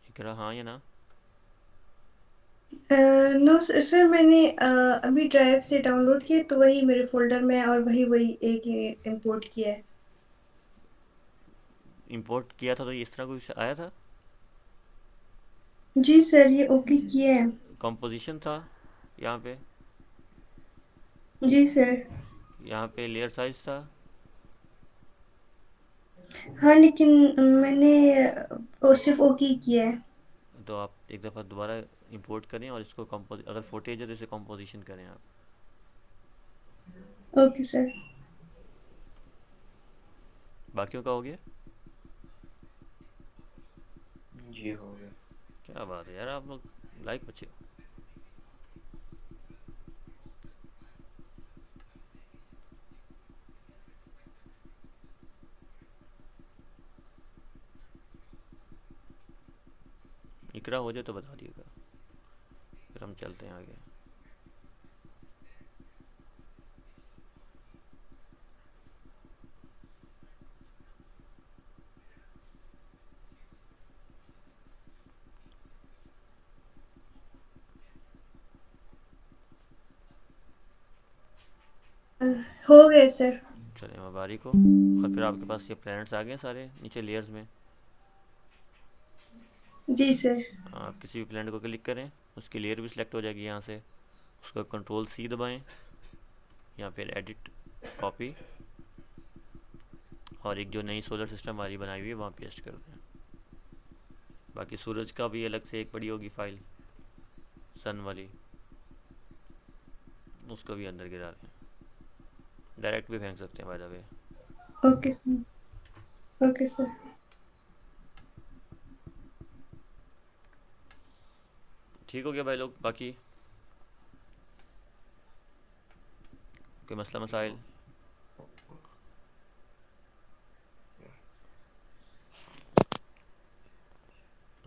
इकरा हाँ या ना? नो सर, मैंने अभी ड्राइव से डाउनलोड किया तो वही मेरे फोल्डर में है और वही वही एक ही इंपोर्ट किया है। इंपोर्ट किया था तो ये इस तरह कुछ आया था? जी सर, ये ओके किया है। कंपोजिशन था यहाँ पे? जी सर। यहाँ पे लेयर साइज था? हाँ लेकिन मैंने वो सिर्फ ओके किया है। तो आप एक दफ़ा दोबारा इंपोर्ट करें और इसको कंपोज, अगर फुटेज है तो इसे कंपोजिशन करें आप। Okay sir. बाकियों का हो गया? जी हो गया। क्या बात है यार, आप लोग लाइक बच्चे हो। इकरा हो जाए तो बता दिएगा, फिर हम चलते हैं आगे। हो गए सर। चलें मुबारक हो। और फिर आपके पास ये प्लैनेट्स आ गए सारे नीचे लेयर्स में। जी सर। आप किसी भी प्लैनेट को क्लिक करें, उसकी लेयर भी सिलेक्ट हो जाएगी यहाँ से। उसका कंट्रोल सी दबाएं, या फिर एडिट कॉपी, और एक जो नई सोलर सिस्टम वाली बनाई हुई है वहाँ पेस्ट कर दें। बाकी सूरज का भी अलग से एक पड़ी होगी फाइल, सन वाली, उसको भी अंदर गिरा दें। डायरेक्ट भी फेंक सकते हैं by the way. Okay sir. Okay sir. ठीक हो गया भाई लोग? बाकी कोई मसला मसाइल?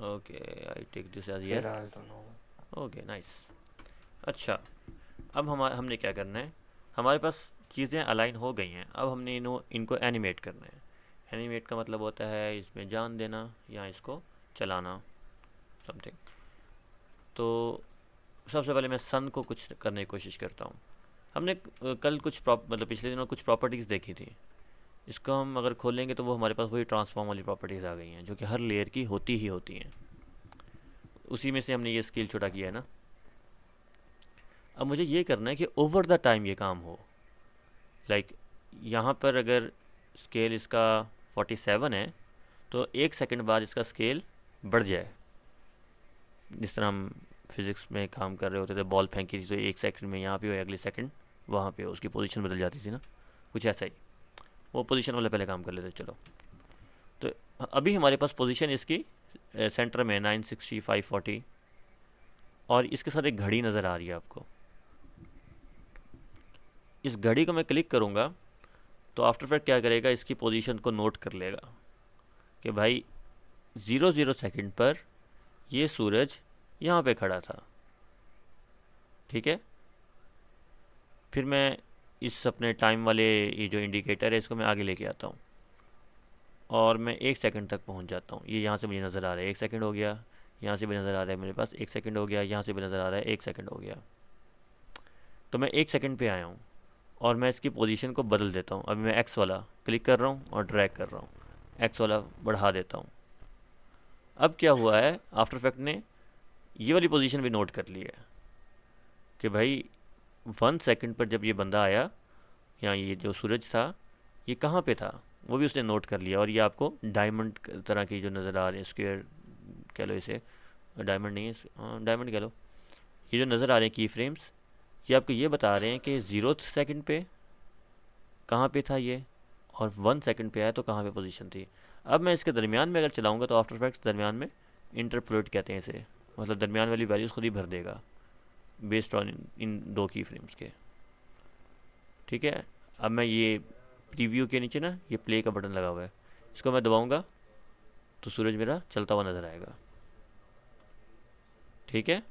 Okay, I take this as yes. फिलहाल तो नो। Okay nice. अच्छा, अब हमने क्या करना है, हमारे पास चीज़ें अलाइन हो गई हैं, अब हमने इनको एनिमेट करना है। एनिमेट का मतलब होता है इसमें जान देना या इसको चलाना, समथिंग। तो सबसे पहले मैं सन को कुछ करने की कोशिश करता हूँ। हमने कल कुछ मतलब पिछले दिनों कुछ प्रॉपर्टीज़ देखी थी। इसको हम अगर खोलेंगे तो वो हमारे पास वही ट्रांसफॉर्म वाली प्रॉपर्टीज़ आ गई हैं जो कि हर लेयर की होती ही होती हैं। उसी में से हमने ये स्किल छोटा किया है ना। अब मुझे ये करना है कि ओवर द टाइम ये काम हो। लाइक यहाँ पर अगर स्केल इसका 47 है तो 1 सेकंड बाद इसका स्केल बढ़ जाए। जिस तरह हम फिज़िक्स में काम कर रहे होते थे, बॉल फेंकी थी तो 1 सेकंड में यहाँ पे हो, अगले सेकंड वहाँ पे हो, उसकी पोजीशन बदल जाती थी ना, कुछ ऐसा ही। वो पोजीशन वाला पहले काम कर लेते चलो। तो अभी हमारे पास पोजीशन इसकी सेंटर में 960 540, और इसके साथ एक घड़ी नज़र आ रही है आपको। इस घड़ी को मैं क्लिक करूँगा तो आफ्टर इफेक्ट क्या करेगा, इसकी पोजीशन को नोट कर लेगा कि भाई 00 सेकंड पर ये सूरज यहाँ पे खड़ा था। ठीक है, फिर मैं इस अपने टाइम वाले ये जो इंडिकेटर है इसको मैं आगे लेके आता हूँ और मैं 1 सेकंड तक पहुँच जाता हूँ। ये यहाँ से मुझे नज़र आ रहा है 1 सेकंड हो गया, यहाँ से भी नज़र आ रहा है मेरे पास 1 सेकंड हो गया, यहाँ से भी नज़र आ रहा है 1 सेकंड हो गया। तो मैं 1 सेकंड पे आया हूँ और मैं इसकी पोजीशन को बदल देता हूँ। अभी मैं एक्स वाला क्लिक कर रहा हूँ और ड्रैग कर रहा हूँ, एक्स वाला बढ़ा देता हूँ। अब क्या हुआ है, आफ्टर इफेक्ट ने ये वाली पोजीशन भी नोट कर ली है कि भाई 1 सेकंड पर जब ये बंदा आया, यहाँ ये जो सूरज था ये कहाँ पे था, वो भी उसने नोट कर लिया। और ये आपको डायमंड तरह की जो नज़र आ रहे हैं, स्क्वायर कह लो इसे, डायमंड नहीं है, हाँ डायमंड कह लो, ये जो नज़र आ रहे हैं की फ्रेम्स, ये आपको ये बता रहे हैं कि 0 सेकंड पे कहाँ पे था ये, और 1 सेकंड पे आया तो कहाँ पे पोजीशन थी। अब मैं इसके दरमियान में अगर चलाऊँगा तो आफ्टर इफेक्ट्स दरमियान में इंटरपोलेट कहते हैं इसे, मतलब दरमियान वाली वैल्यूज़ खुद ही भर देगा बेस्ड ऑन इन दो की फ्रेम्स के। ठीक है, अब मैं ये प्रीव्यू के नीचे ना ये प्ले का बटन लगा हुआ है, इसको मैं दबाऊंगा तो सूरज मेरा चलता हुआ नज़र आएगा। ठीक है,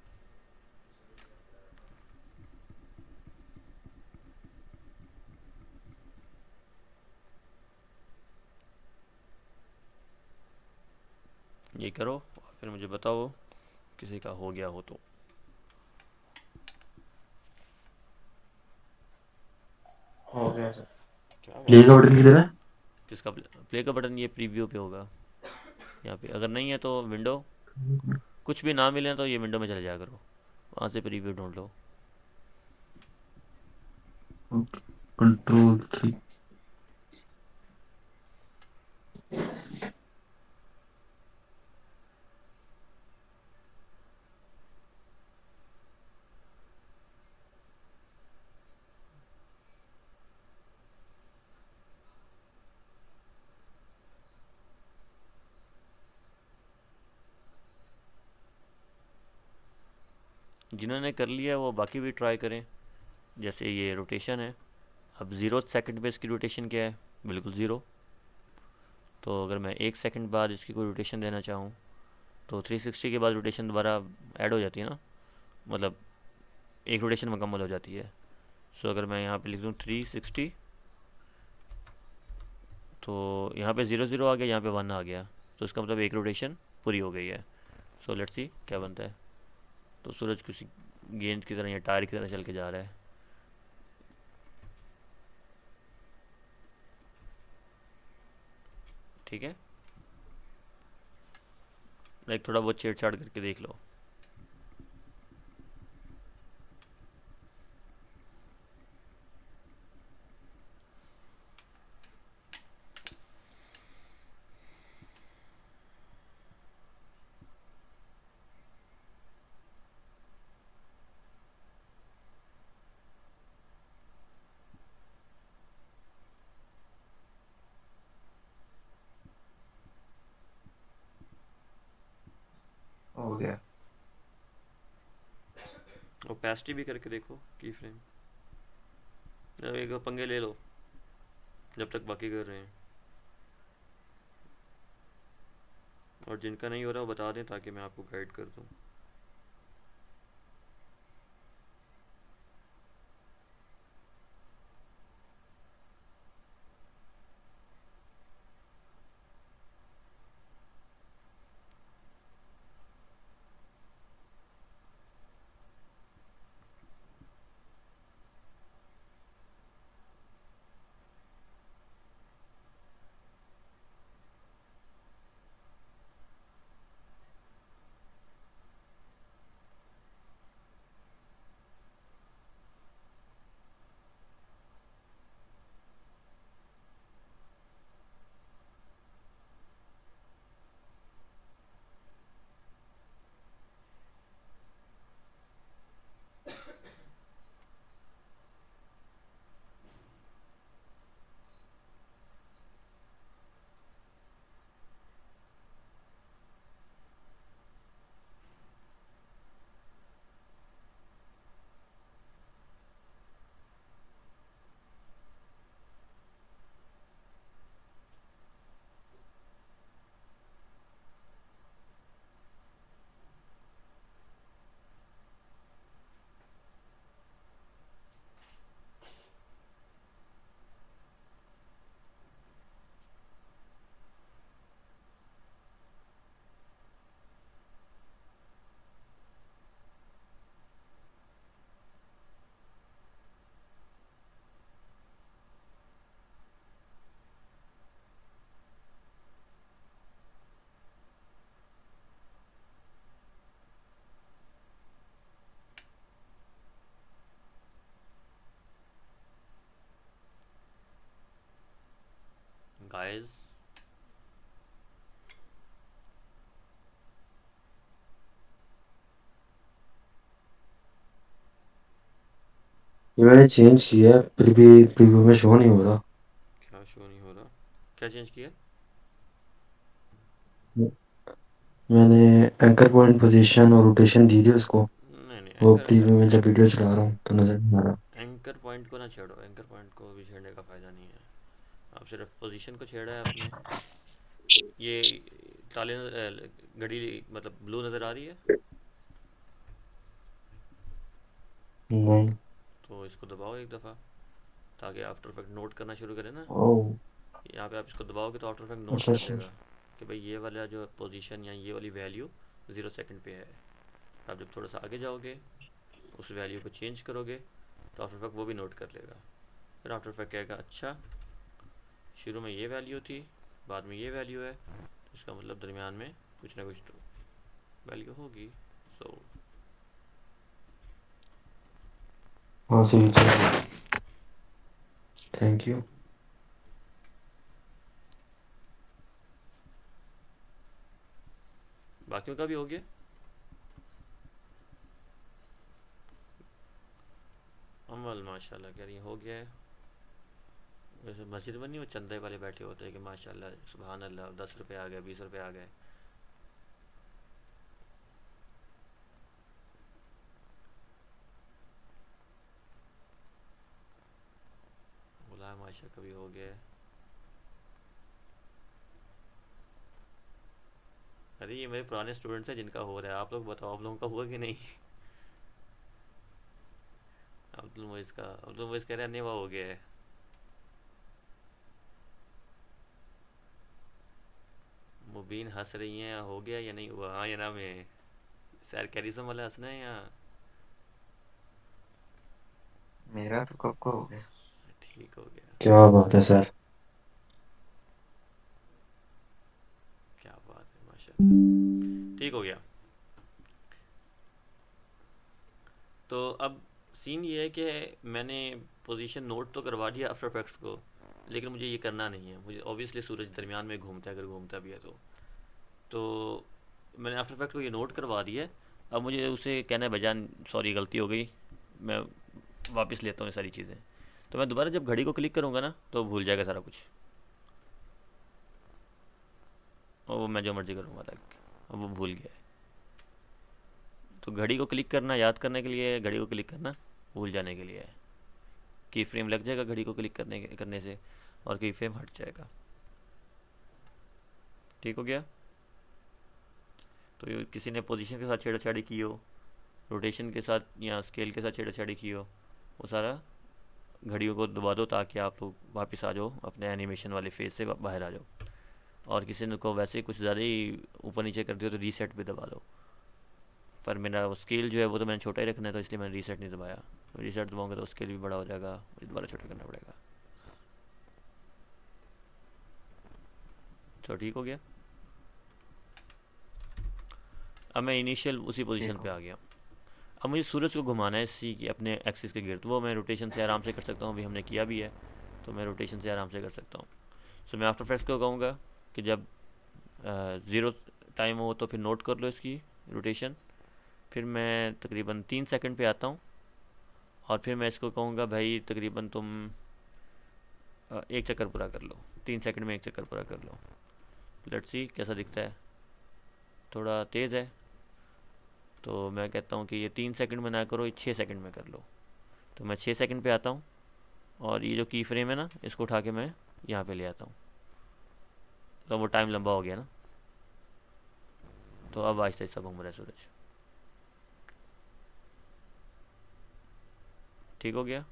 ये करो और फिर मुझे बताओ किसी का हो गया हो तो। हो गया सर। क्या प्ले बात का है, बटन किधर है? किसका प्ले का बटन? ये प्रीव्यू पे होगा यहाँ पे, अगर नहीं है तो विंडो, कुछ भी ना मिले तो ये विंडो में चले जाया करो, वहाँ से प्रीव्यू ढूंढ लो। कंट्रोल 3। जिन्होंने कर लिया वो बाकी भी ट्राई करें। जैसे ये रोटेशन है, अब 0 सेकंड पे इसकी रोटेशन क्या है, बिल्कुल ज़ीरो। तो अगर मैं 1 सेकंड बाद इसकी कोई रोटेशन देना चाहूँ तो 360 के बाद रोटेशन दोबारा ऐड हो जाती है ना, मतलब एक रोटेशन मुकम्मल हो जाती है। सो अगर मैं यहाँ पे लिख दूँ 360 तो यहाँ पे 0 0 आ गया, यहाँ पे 1 आ गया, तो इसका मतलब एक रोटेशन पूरी हो गई है। सो लेट्स सी क्या बनता है। तो सूरज किसी गेंद की तरह या टायर की तरह चल के जा रहा है। ठीक है, लाइक थोड़ा बहुत छेड़छाड़ करके देख लो। हो गया। ओपेसिटी भी करके देखो की फ्रेम, एक पंगे ले लो जब तक बाकी कर रहे हैं, और जिनका नहीं हो रहा वो बता दें ताकि मैं आपको गाइड कर दूँ। आइज, ये मैंने चेंज किया है, फिर भी प्रीव्यू में शो नहीं हो रहा। क्या शो नहीं हो रहा? क्या चेंज किया? मैंने एंकर पॉइंट पोजीशन और रोटेशन दी थी उसको। नहीं नहीं, वो एंकर प्रीव्यू में जब वीडियो चला रहा हूँ तो नजर नहीं आ रहा। एंकर पॉइंट को ना छेड़ो, एंकर पॉइंट को भी छेड़ने का फ़ायदा नहीं है। आप सिर्फ पोजीशन को छेड़ा है आपने। ये ताले घड़ी मतलब ब्लू नज़र आ रही है, नहीं। तो इसको दबाओ एक दफ़ा, ताकि आफ्टर इफेक्ट नोट करना शुरू करें ना। ओह। यहाँ पे आप इसको दबाओगे तो आफ्टर इफेक्ट नोट अच्छा कर अच्छा। लेगा कि भाई ये वाला जो पोजीशन या ये वाली वैल्यू 0 सेकंड पे है। आप जब थोड़ा सा आगे जाओगे, उस वैल्यू को चेंज करोगे, तो आफ्टर इफेक्ट वो भी नोट कर लेगा। फिर आफ्टर इफेक्ट कहेगा अच्छा, शुरू में ये वैल्यू थी, बाद में ये वैल्यू है, तो इसका मतलब दरमियान में कुछ ना कुछ तो वैल्यू होगी। सो हाँ सही चल। Thank you. बाकियों का भी हो गया। अमल माशाल्लाह कह रही हो गया है। वैसे मस्जिद में नहीं वो चंदे वाले बैठे होते हैं कि माशाल्लाह सुबहान अल्लाह 10 रुपये आ गए, 20 रुपये आ गए। बोला माशा कभी हो गया है। अरे ये मेरे पुराने स्टूडेंट्स हैं जिनका हो रहा है, आप लोग बताओ आप लोगों का हुआ कि नहीं? अब्दुल मोइस कह रहे हैं नहीं, वो हो गया है। मुबीन हंस रही हैं, हो गया या नहीं हुआ? हाँ या ना में सैर कैरिज्म वाला हंसना है या? मेरा तो कब का हो गया। ठीक हो गया। क्या बात है सर। क्या बात है, माशाल्लाह ठीक हो गया। तो अब सीन ये है कि मैंने पोजीशन नोट तो करवा दिया आफ्टर इफेक्ट्स को, लेकिन मुझे ये करना नहीं है। मुझे ऑब्वियसली सूरज दरमियान में घूमता है, अगर घूमता भी है तो मैंने आफ्टर इफेक्ट को ये नोट करवा दिया है। अब मुझे उसे कहना बजान सॉरी गलती हो गई, मैं वापस लेता हूँ ये सारी चीज़ें। तो मैं दोबारा जब घड़ी को क्लिक करूँगा ना तो भूल जाएगा सारा कुछ, और वो मैं जो मर्ज़ी करूँगा तक, अब वो भूल गया है। तो घड़ी को क्लिक करना याद करने के लिए, घड़ी को क्लिक करना भूल जाने के लिए है। की फ्रेम लग जाएगा घड़ी को क्लिक करने से, और की फ्रेम हट जाएगा। ठीक हो गया। तो ये किसी ने पोजीशन के साथ छेड़छाड़ी की हो, रोटेशन के साथ या स्केल के साथ छेड़छाड़ी की हो, वो सारा घड़ियों को दबा दो ताकि आप लोग वापस आ जाओ अपने एनिमेशन वाले फेज से बाहर आ जाओ। और किसी ने को वैसे ही कुछ ज़्यादा ही ऊपर नीचे कर दिया तो रीसेट भी दबा दो। पर मेरा वो स्केल जो है वो तो मैंने छोटा ही रखना है, तो इसलिए मैंने रीसेट नहीं दबाया। रीसेट दबाऊंगा तो स्केल भी बड़ा हो जाएगा, मुझे दोबारा छोटा करना पड़ेगा। तो ठीक हो गया। अब मैं इनिशियल उसी ठीक पोजीशन पे हो। आ गया। अब मुझे सूरज को घुमाना है सी की अपने एक्सिस के गिर्द, वो मैं रोटेशन से आराम से कर सकता हूँ, अभी हमने किया भी है, तो मैं रोटेशन से आराम से कर सकता हूँ। सो मैं आफ्टर इफेक्ट्स को कहूँगा कि जब ज़ीरो टाइम हो तो फिर नोट कर लो इसकी रोटेशन। फिर मैं तकरीबन 3 सेकंड पे आता हूँ, और फिर मैं इसको कहूँगा भाई तकरीबन तुम एक चक्कर पूरा कर लो, 3 सेकंड में एक चक्कर पूरा कर लो। लेट्स सी कैसा दिखता है। थोड़ा तेज़ है, तो मैं कहता हूँ कि ये 3 सेकंड में ना करो, ये 6 सेकंड में कर लो। तो मैं 6 सेकंड पे आता हूँ, और ये जो की फ्रेम है ना इसको उठा के मैं यहाँ पे ले आता हूँ, तो वो टाइम लंबा हो गया ना। तो अब आहिस्ता आहिस्ता घूम रहा है सूरज। ठीक हो गया।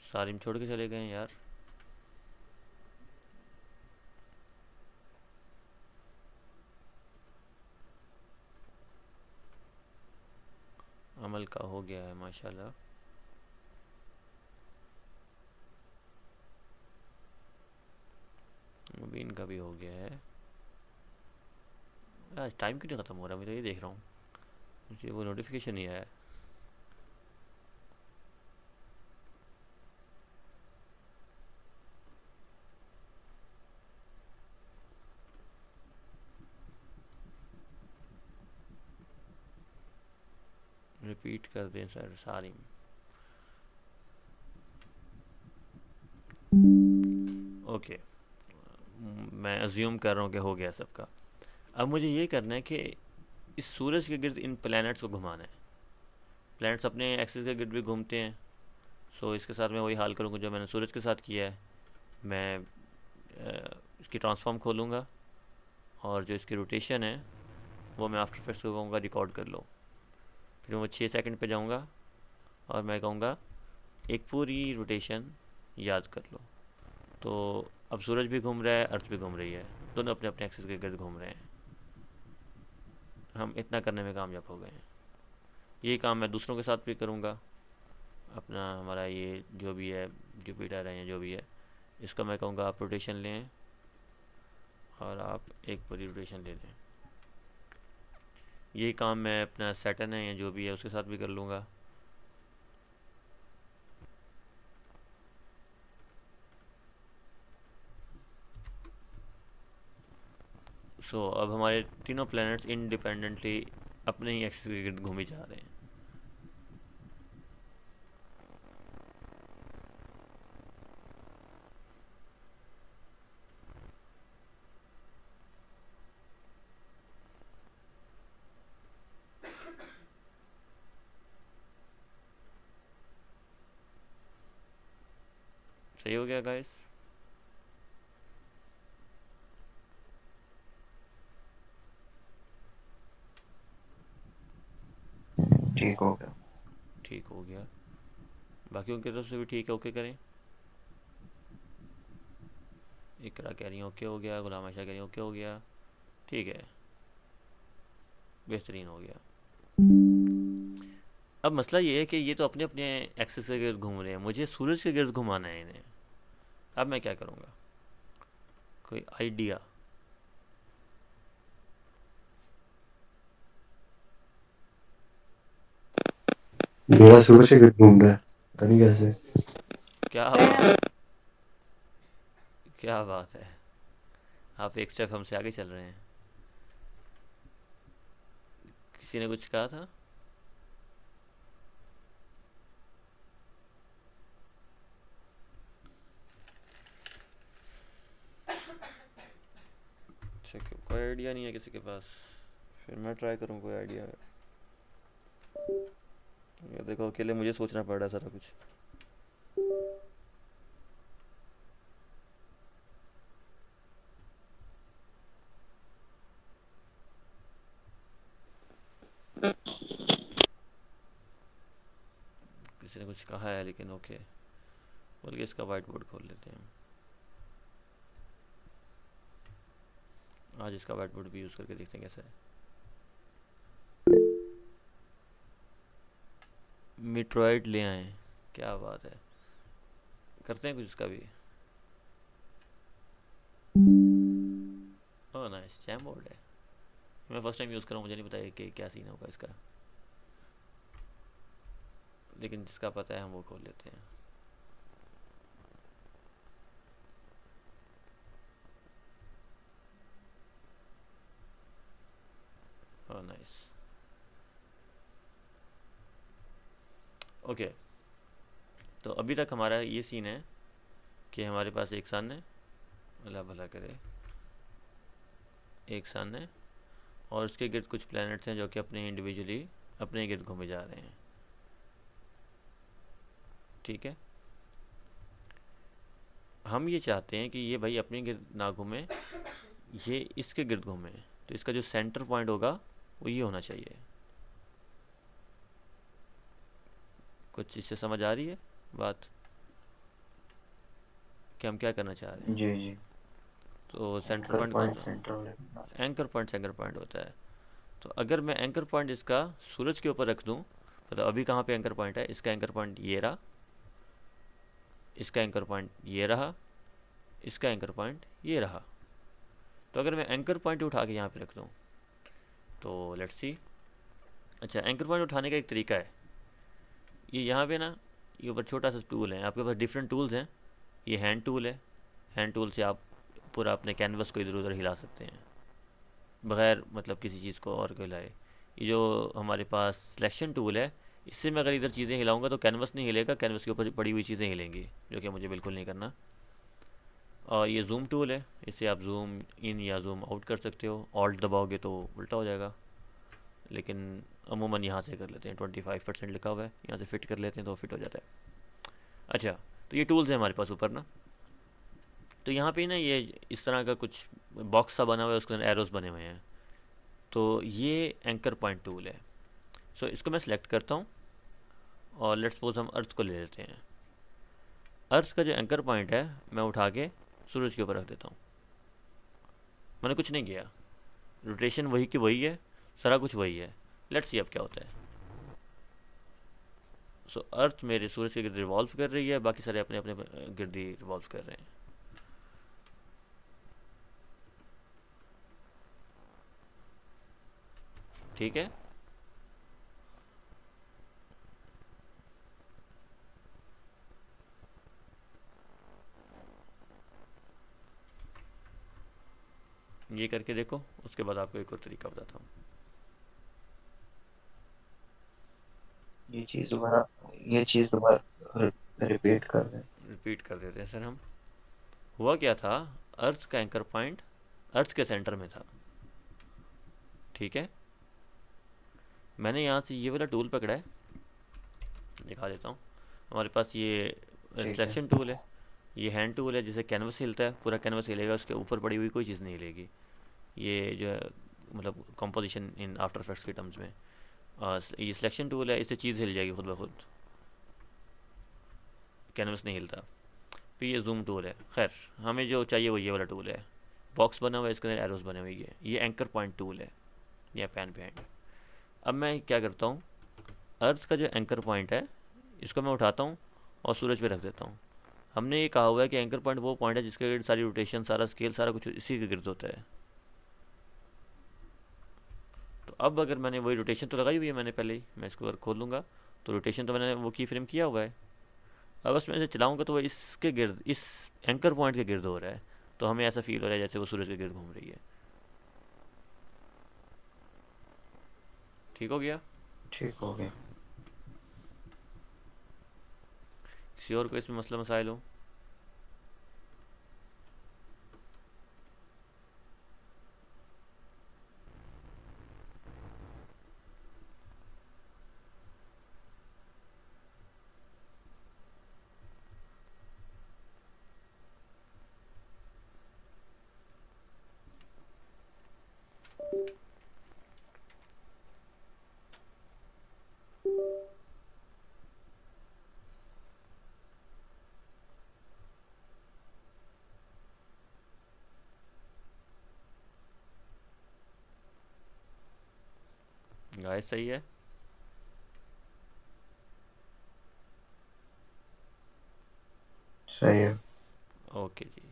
सारिम छोड़ के चले गए यार। अमल का हो गया है माशाल्लाह। मुबीन का भी हो गया है। आज टाइम क्यों नहीं ख़त्म हो रहा, मैं तो ये देख रहा हूँ, मुझे वो नोटिफिकेशन नहीं आया। रिपीट कर दें सर सारी। ओके, मैं अज्यूम कर रहा हूँ कि हो गया सबका। अब मुझे ये करना है कि इस सूरज के गिर्द इन प्लैनेट्स को घुमाना है। प्लैनेट्स अपने एक्सिस के गिर्द भी घूमते हैं, सो इसके साथ मैं वही हाल करूँगा जो मैंने सूरज के साथ किया है। मैं इसकी ट्रांसफॉर्म खोलूँगा और जो इसकी रोटेशन है वो मैं आफ्टर इफेक्ट्स को कहूँगा रिकॉर्ड कर लो। फिर मैं 6 सेकंड पे जाऊँगा और मैं कहूँगा एक पूरी रोटेशन याद कर लो। तो अब सूरज भी घूम रहा है, अर्थ भी घूम रही है, दोनों अपने अपने एक्सिस के गिर्द घूम रहे हैं। हम इतना करने में कामयाब हो गए हैं। ये काम मैं दूसरों के साथ भी करूँगा। अपना हमारा ये जो भी है, जुपिटर है या जो भी है, इसका मैं कहूँगा आप रोटेशन लें और आप एक पूरी रोटेशन ले लें। यही काम मैं अपना सैटर्न है या जो भी है उसके साथ भी कर लूँगा। अब हमारे तीनों प्लैनेट्स इंडिपेंडेंटली अपने ही एक्सिस के गिर्द घूमे जा रहे हैं। सही हो गया गाइस? ठीक हो गया। ठीक हो गया। बाकी उनकी तरफ से भी ठीक है, ओके करें। इकरा कह रही है ओके हो गया, गुलाम आयशा कह रही है ओके हो गया। ठीक है, बेहतरीन हो गया। अब मसला ये है कि ये तो अपने अपने एक्सिस के गिर्द घूम रहे हैं, मुझे सूरज के गिर्द घुमाना है इन्हें। अब मैं क्या करूँगा, कोई आइडिया? मेरा सूरज के गिर्द घूम रहा है, पता नहीं कैसे। क्या सर बात, क्या बात है, आप एक स्टेप हमसे आगे चल रहे हैं। किसी ने कुछ कहा था? अच्छा, कोई आइडिया नहीं है किसी के पास? फिर मैं ट्राई करूँ कोई आइडिया। ये देखो अकेले मुझे सोचना पड़ रहा है सारा कुछ। किसी ने कुछ कहा है लेकिन ओके, बल्कि इसका वाइट बोर्ड खोल लेते हैं। आज इसका वाइट बोर्ड भी यूज़ करके देखते हैं कैसा है। मिट्रॉइड ले आए, क्या बात है, करते हैं कुछ इसका भी। ओह नाइस, जैम बोर्ड है। मैं फर्स्ट टाइम यूज़ कर रहा हूँ, मुझे नहीं पता कि क्या सीन होगा इसका, लेकिन जिसका पता है हम वो खोल लेते हैं। Oh nice, okay. तो अभी तक हमारा ये सीन है कि हमारे पास एक सन है, अल्लाह भला करे, एक सन है और उसके गिर्द कुछ प्लैनेट्स हैं जो कि अपने इंडिविजुअली अपने गिर्द घूमे जा रहे हैं। ठीक है, हम ये चाहते हैं कि ये भाई अपने गिर्द ना घूमे, ये इसके गिर्द घूमे। तो इसका जो सेंटर पॉइंट होगा वो ये होना चाहिए। कुछ इससे समझ आ रही है बात कि हम क्या करना चाह रहे हैं? जी जी। तो सेंटर एंकर पॉइंट कौन पॉइंट सा? सेंटर। एंकर पॉइंट होता है। तो अगर मैं एंकर पॉइंट इसका सूरज के ऊपर रख दूं, मतलब अभी कहाँ पे एंकर पॉइंट है, इसका एंकर पॉइंट ये रहा, इसका एंकर पॉइंट ये रहा, इसका एंकर पॉइंट ये रहा। तो अगर मैं एंकर पॉइंट उठा के यहाँ पे रख दूँ तो लेट्स सी। अच्छा, एंकर पॉइंट उठाने का एक तरीका है, ये यहाँ पे ना, ये ऊपर छोटा सा टूल है, आपके पास डिफरेंट टूल्स हैं। ये हैंड टूल है, हैंड टूल से आप पूरा अपने कैनवस को इधर उधर हिला सकते हैं बगैर मतलब किसी चीज़ को और को हिलाए। ये जो हमारे पास सिलेक्शन टूल है, इससे मैं अगर इधर चीज़ें हिलाऊंगा तो कैनवस नहीं हिलेगा, कैनवस के ऊपर पड़ी हुई चीज़ें हिलेंगी, जो कि मुझे बिल्कुल नहीं करना। और ये जूम टूल है, इससे आप जूम इन या जूम आउट कर सकते हो, ऑल्ट दबाओगे तो उल्टा हो जाएगा, लेकिन अमूमन यहाँ से कर लेते हैं। 25% लिखा हुआ है, यहाँ से फिट कर लेते हैं तो फिट हो जाता है। अच्छा, तो ये टूल्स हैं हमारे पास ऊपर ना। तो यहाँ पे ना ये इस तरह का कुछ बॉक्स सा बना हुआ है, उसके अंदर एरोज़ बने हुए हैं। तो ये एंकर पॉइंट टूल है। सो इसको मैं सिलेक्ट करता हूँ और लेट्स सपोज हम अर्थ को ले लेते हैं। अर्थ का जो एंकर पॉइंट है मैं उठा के सूरज के ऊपर रख देता हूँ। मैंने कुछ नहीं किया, रोटेशन वही की वही है, सारा कुछ वही है। लेट्स सी अब क्या होता है। सो अर्थ मेरे सूरज के गिर्द रिवॉल्व कर रही है, बाकी सारे अपने अपने गिर्द ही रिवॉल्व कर रहे हैं। ठीक है, ये करके देखो, उसके बाद आपको एक और तरीका बताता हूँ। ये चीज़ दोबारा रिपीट कर दें। रिपीट कर देते हैं सर हम। हुआ क्या था, अर्थ का एंकर पॉइंट अर्थ के सेंटर में था। ठीक है, मैंने यहाँ से ये वाला टूल पकड़ा है, दिखा देता हूँ। हमारे पास ये ठीक है। सिलेक्शन टूल है, ये हैंड टूल है, जिसे कैनवस हिलता है, पूरा कैनवस हिलेगा, उसके ऊपर पड़ी हुई कोई चीज़ नहीं हिलेगी। ये जो है मतलब कंपोजिशन इन आफ्टर इफेक्ट्स के टर्म्स में। ये सिलेक्शन टूल है, इससे चीज़ हिल जाएगी खुद ब खुद, कैनवस नहीं हिलता। फिर ये जूम टूल है। खैर, हमें जो चाहिए वो ये वाला टूल है, बॉक्स बना हुआ है, इसके अंदर एरोस बने हुए हैं। ये एंकर पॉइंट टूल है, ये पैन पे हैंड। अब मैं क्या करता हूँ, अर्थ का जो एंकर पॉइंट है इसको मैं उठाता हूँ और सूरज पे रख देता हूँ। हमने ये कहा हुआ है कि एंकर पॉइंट वो पॉइंट है जिसके गिर्द सारी रोटेशन, सारा स्केल, सारा कुछ इसी के गिर्द होता है। तो अब अगर मैंने वही रोटेशन तो लगाई हुई है मैंने पहले ही, मैं इसको अगर खोल लूँगा तो रोटेशन तो मैंने वो की फ्रेम किया हुआ है। अब बस मैं इसे चलाऊँगा तो वो इसके गिर्द, इस एंकर पॉइंट के गिर्द हो रहा है। तो हमें ऐसा फील हो रहा है जैसे वो सूरज के गिर्द घूम रही है। ठीक हो गया? ठीक हो गया। किसी और को इसमें मसला मसाइल हो? गाइस सही है? सही है। ओके जी,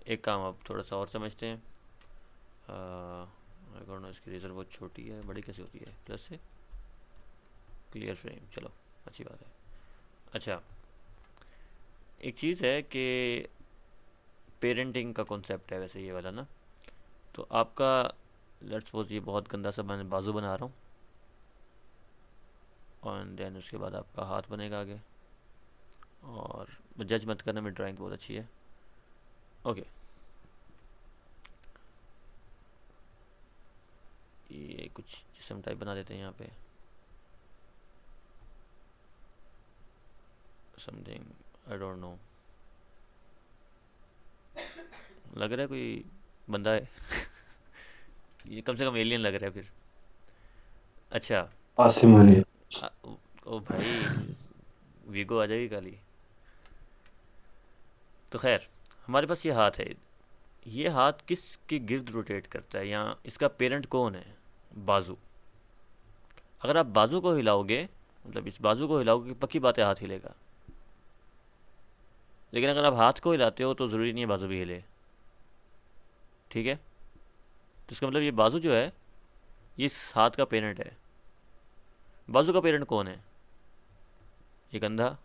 एक काम अब थोड़ा सा और समझते हैं। आई डोंट नो, इसकी रेजर बहुत छोटी है, बड़ी कैसे होती है? प्लस से क्लियर फ्रेम, चलो अच्छी बात है। अच्छा, एक चीज़ है कि पेरेंटिंग का कॉन्सेप्ट है वैसे ये वाला ना। तो आपका लेट्स सपोज ये बहुत गंदा सा मैं बाजू बना रहा हूँ, और देन उसके बाद आपका हाथ बनेगा आगे। और जज मत करना, मेरी ड्राइंग बहुत अच्छी है। ओके, ये कुछ जिसम टाइप बना देते हैं यहाँ पे, समथिंग आई डोंट नो, लग रहा है कोई बंदा है ये कम से कम एलियन लग रहा है फिर। अच्छा, आसिम अली। ओ भाई, वीगो आ जाएगी काली। तो खैर, हमारे पास ये हाथ है, ये हाथ किस के गिर्द रोटेट करता है, या इसका पेरेंट कौन है? बाजू। अगर आप बाजू को हिलाओगे, मतलब इस बाजू को हिलाओगे, पक्की बात है हाथ हिलेगा। लेकिन अगर आप हाथ को हिलाते हो तो ज़रूरी नहीं है बाजू भी हिले। ठीक है, तो इसका मतलब ये बाजू जो है, ये इस हाथ का पेरेंट है। बाजू का पेरेंट कौन है? ये कंधा।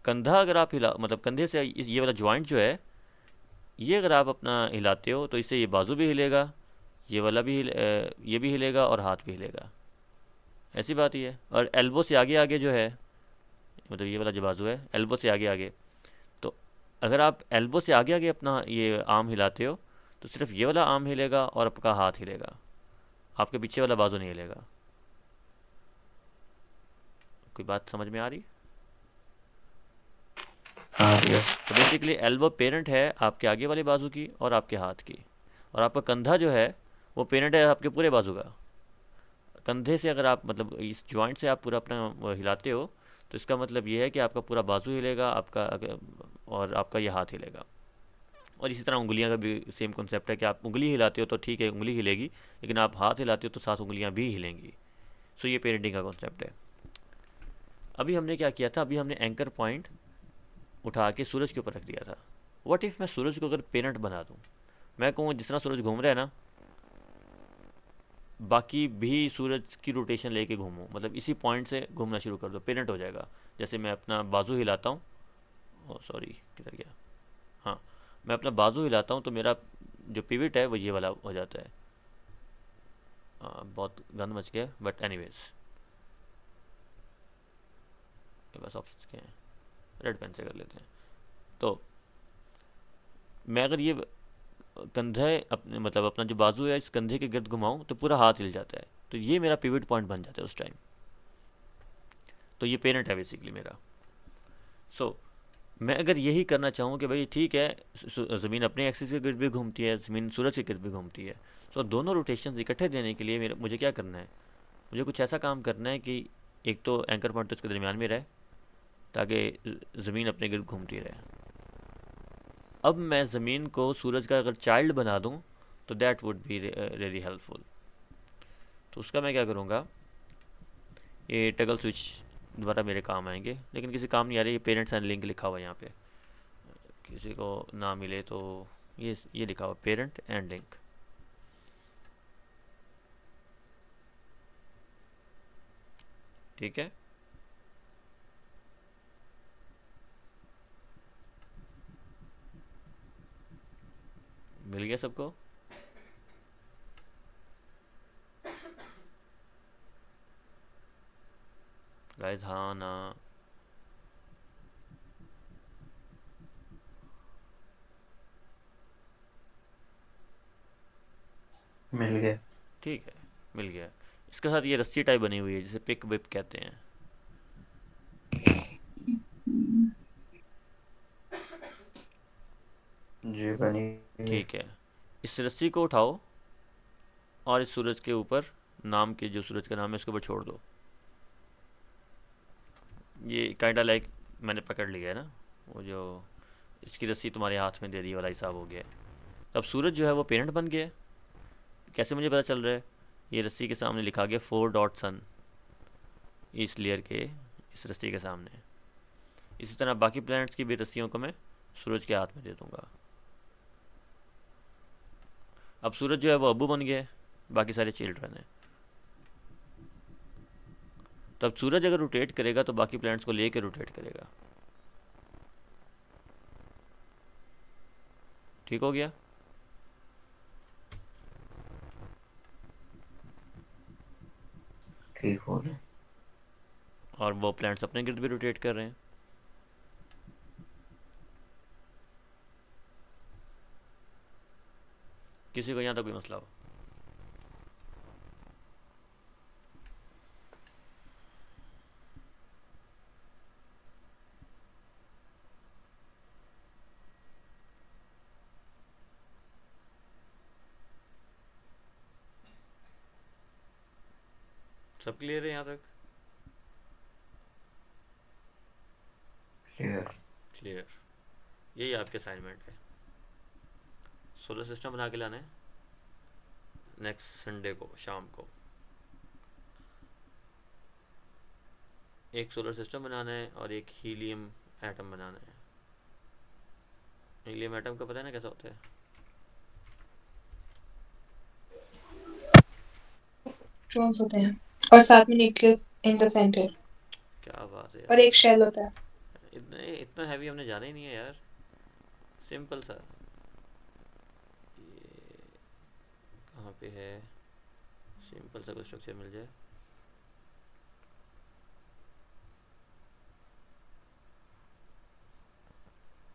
कंधा अगर आप हिला, मतलब कंधे से ये वाला जॉइंट जो है, ये अगर आप अपना हिलाते हो तो इससे ये बाजू भी हिलेगा, ये वाला भी ये भी हिलेगा और हाथ भी हिलेगा। ऐसी बात ही है। और एल्बो से आगे आगे जो है, मतलब ये वाला जो बाजू है, एल्बो से आगे आगे, तो अगर आप एल्बो से आगे आगे अपना ये आर्म हिलाते हो तो सिर्फ ये वाला आर्म हिलेगा और आपका हाथ हिलेगा, आपके पीछे वाला बाजू नहीं हिलेगा। कोई बात समझ में आ रही है? हाँ भैया। तो बेसिकली एल्बो पेरेंट है आपके आगे वाले बाजू की और आपके हाथ की, और आपका कंधा जो है वो पेरेंट है आपके पूरे बाजू का। कंधे से अगर आप, मतलब इस जॉइंट से आप पूरा अपना वो हिलाते हो तो इसका मतलब ये है कि आपका पूरा बाजू हिलेगा, और आपका ये हाथ हिलेगा। और इसी तरह उंगलियां का भी सेम कॉन्सेप्ट है कि आप उंगली हिलाते हो तो ठीक है, उंगली हिलेगी, लेकिन आप हाथ हिलाते हो तो साथ उंगलियां भी हिलेंगी। सो ये पेरेंटिंग का कॉन्सेप्ट है। अभी हमने क्या किया था, अभी हमने एंकर पॉइंट उठा के सूरज के ऊपर रख दिया था। व्हाट इफ़ मैं सूरज को अगर पेरेंट बना दूँ, मैं कहूँ जिस तरह सूरज घूम रहा है ना, बाकी भी सूरज की रोटेशन लेके घूमूं, मतलब इसी पॉइंट से घूमना शुरू कर दो, पेरेंट हो जाएगा। जैसे मैं अपना बाजू हिलाता हूँ, ओ सॉरी किधर गया, हाँ, मैं अपना बाजू हिलाता हूँ तो मेरा जो पिविट है वो ये वाला हो जाता है। बहुत गंद मच गया, बट एनीवेज मेरे पास ऑप्शन क्या हैं, रेड पेन से कर लेते हैं। तो मैं अगर ये कंधे अपने, मतलब अपना जो बाजू है इस कंधे के गिर्द घुमाऊँ तो पूरा हाथ हिल जाता है, तो ये मेरा पिवट पॉइंट बन जाता है उस टाइम। तो ये पेरेंट है बेसिकली मेरा। सो मैं अगर यही करना चाहूँ कि भाई ठीक है, ज़मीन अपने एक्सिस के गिर्द भी घूमती है, ज़मीन सूरज के गिर्द भी घूमती है, सो दोनों रोटेशन इकट्ठे देने के लिए मुझे क्या करना है, मुझे कुछ ऐसा काम करना है कि एक तो एंकर पॉइंट तो इसके दरमियान में रहे ताकि ज़मीन अपने गिर्द घूमती रहे। अब मैं ज़मीन को सूरज का अगर चाइल्ड बना दूँ तो that would be really helpful. तो उसका मैं क्या करूँगा, ये टगल स्विच दोबारा मेरे काम आएंगे, लेकिन किसी काम नहीं आ रही। ये पेरेंट्स एंड लिंक लिखा हुआ है यहाँ पे, किसी को ना मिले तो ये लिखा हुआ पेरेंट एंड लिंक। ठीक है, मिल गया सबको? गाइस हाँ ना? मिल गया। ठीक है, मिल गया। इसके साथ ये रस्सी टाइप बनी हुई है जिसे पिक विप कहते हैं। जी बनी गई। ठीक है, इस रस्सी को उठाओ और इस सूरज के ऊपर, नाम के जो सूरज का नाम है उसके ऊपर छोड़ दो। ये काइंडा लाइक मैंने पकड़ लिया है ना, वो जो इसकी रस्सी तुम्हारे हाथ में दे दी वाला हिसाब हो गया है। अब सूरज जो है वो पेरेंट बन गया है। कैसे मुझे पता चल रहा है? ये रस्सी के सामने लिखा गया 4 डॉट सन, इस लेयर के इस रस्सी के सामने। इसी तरह बाकी प्लैनेट्स की भी रस्सियों को मैं सूरज के हाथ में दे दूंगा। अब सूरज जो है वो अब्बू बन गया है, बाकी सारे चिल्ड्रन हैं। तब सूरज अगर रोटेट करेगा तो बाकी प्लैनेट्स को लेके रोटेट करेगा। ठीक हो गया? ठीक हो गया। और वो प्लैनेट्स अपने गिर्द भी रोटेट कर रहे हैं। किसी को यहाँ तक कोई मसला हो? सब क्लियर है यहाँ तक? क्लियर। क्लियर। यही आपके असाइनमेंट है, सोलर सिस्टम बना के लाना है नेक्स्ट संडे को शाम को। एक सोलर सिस्टम बनाना है और एक हीलियम एटम बनाना है। हीलियम एटम का पता है ना कैसा होता है? इलेक्ट्रॉन्स होते हैं और साथ में न्यूक्लियस इन द सेंटर क्या बात है और यार, एक शेल होता है। इतने इतना हैवी हमने जाना ही नहीं है यार, सिंपल सा। ये कहाँ पे है, सिंपल सा कोई स्ट्रक्चर मिल जाए।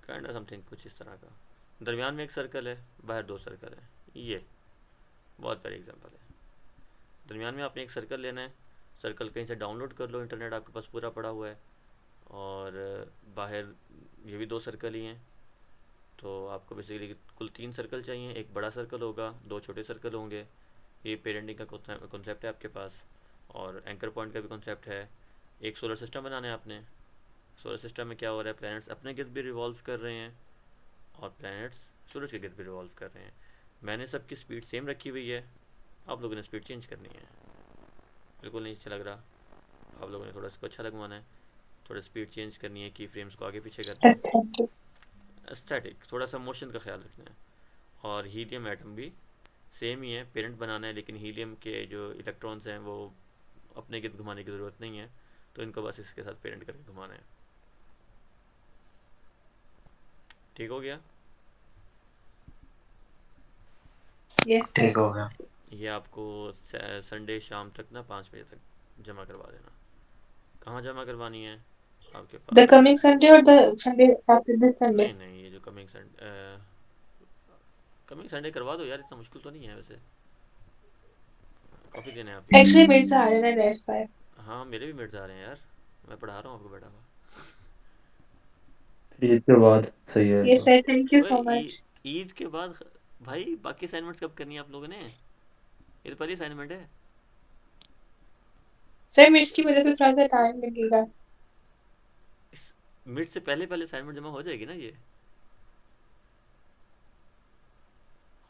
काइंड ऑफ समथिंग कुछ इस तरह का, दरमियान में एक सर्कल है, बाहर दो सर्कल है। ये बहुत प्यारी एग्जांपल है। दरमियान में आपने एक सर्कल लेना है, सर्कल कहीं से डाउनलोड कर लो, इंटरनेट आपके पास पूरा पड़ा हुआ है। और बाहर ये भी दो सर्कल ही हैं, तो आपको बेसिकली कुल तीन सर्कल चाहिए। एक बड़ा सर्कल होगा, दो छोटे सर्कल होंगे। ये पेरेंटिंग का कॉन्सेप्ट है आपके पास, और एंकर पॉइंट का भी कॉन्सेप्ट है। एक सोलर सिस्टम बनाना है आपने। सोलर सिस्टम में क्या हो रहा है, प्लैनेट्स अपने गिर्द भी रिवॉल्व कर रहे हैं और प्लैनेट्स सूरज के गिर्द भी रिवॉल्व कर रहे हैं। मैंने सबकी स्पीड सेम रखी हुई है, आप लोगों ने स्पीड चेंज करनी है। बिल्कुल नहीं अच्छा लग रहा, आप लोगों ने थोड़ा इसको अच्छा लगवाना है, थोड़ा स्पीड चेंज करनी है, की फ्रेम्स को आगे पीछे करना है, एस्थेटिक। एस्थेटिक थोड़ा सा मोशन का ख्याल रखना है। और हीलियम एटम भी सेम ही है, पेरेंट बनाना है, लेकिन हीलियम के जो इलेक्ट्रॉन्स हैं वो अपने गिर्द घुमाने की ज़रूरत नहीं है, तो इनको बस इसके साथ पेरेंट करके घुमाना है। ठीक हो गया। यस ठीक सर। हो गया। ये आपको संडे शाम तक ना 5 बजे तक जमा करवा देना। कहाँ जमा करवानी है आपके द पास? कमिंग संडे और the Sunday after this Sunday? नहीं नहीं, ये जो कमिंग संडे करवा दो यार, इतना मुश्किल तो नहीं है वैसे, काफ़ी दिन है आपके पास। एक्चुअली मेरे से आ रहे हैं ना दैट्स व्हाई। हाँ मेरे भी मिनट्स आ रहे हैं यार, मैं पढ़ा रहा हूँ आपको बैठा हुआ। ईद के बाद सही है यस तो। सर, थैंक यू ओए सो मच। ईद के बाद भाई बाकी असाइनमेंट्स कब करनी है आप लोगों ने? ये तो पहली असाइनमेंट है। सर मिर्च की वजह से थोड़ा सा टाइम लगेगा। इस मिड से पहले पहले असाइनमेंट जमा हो जाएगी ना ये?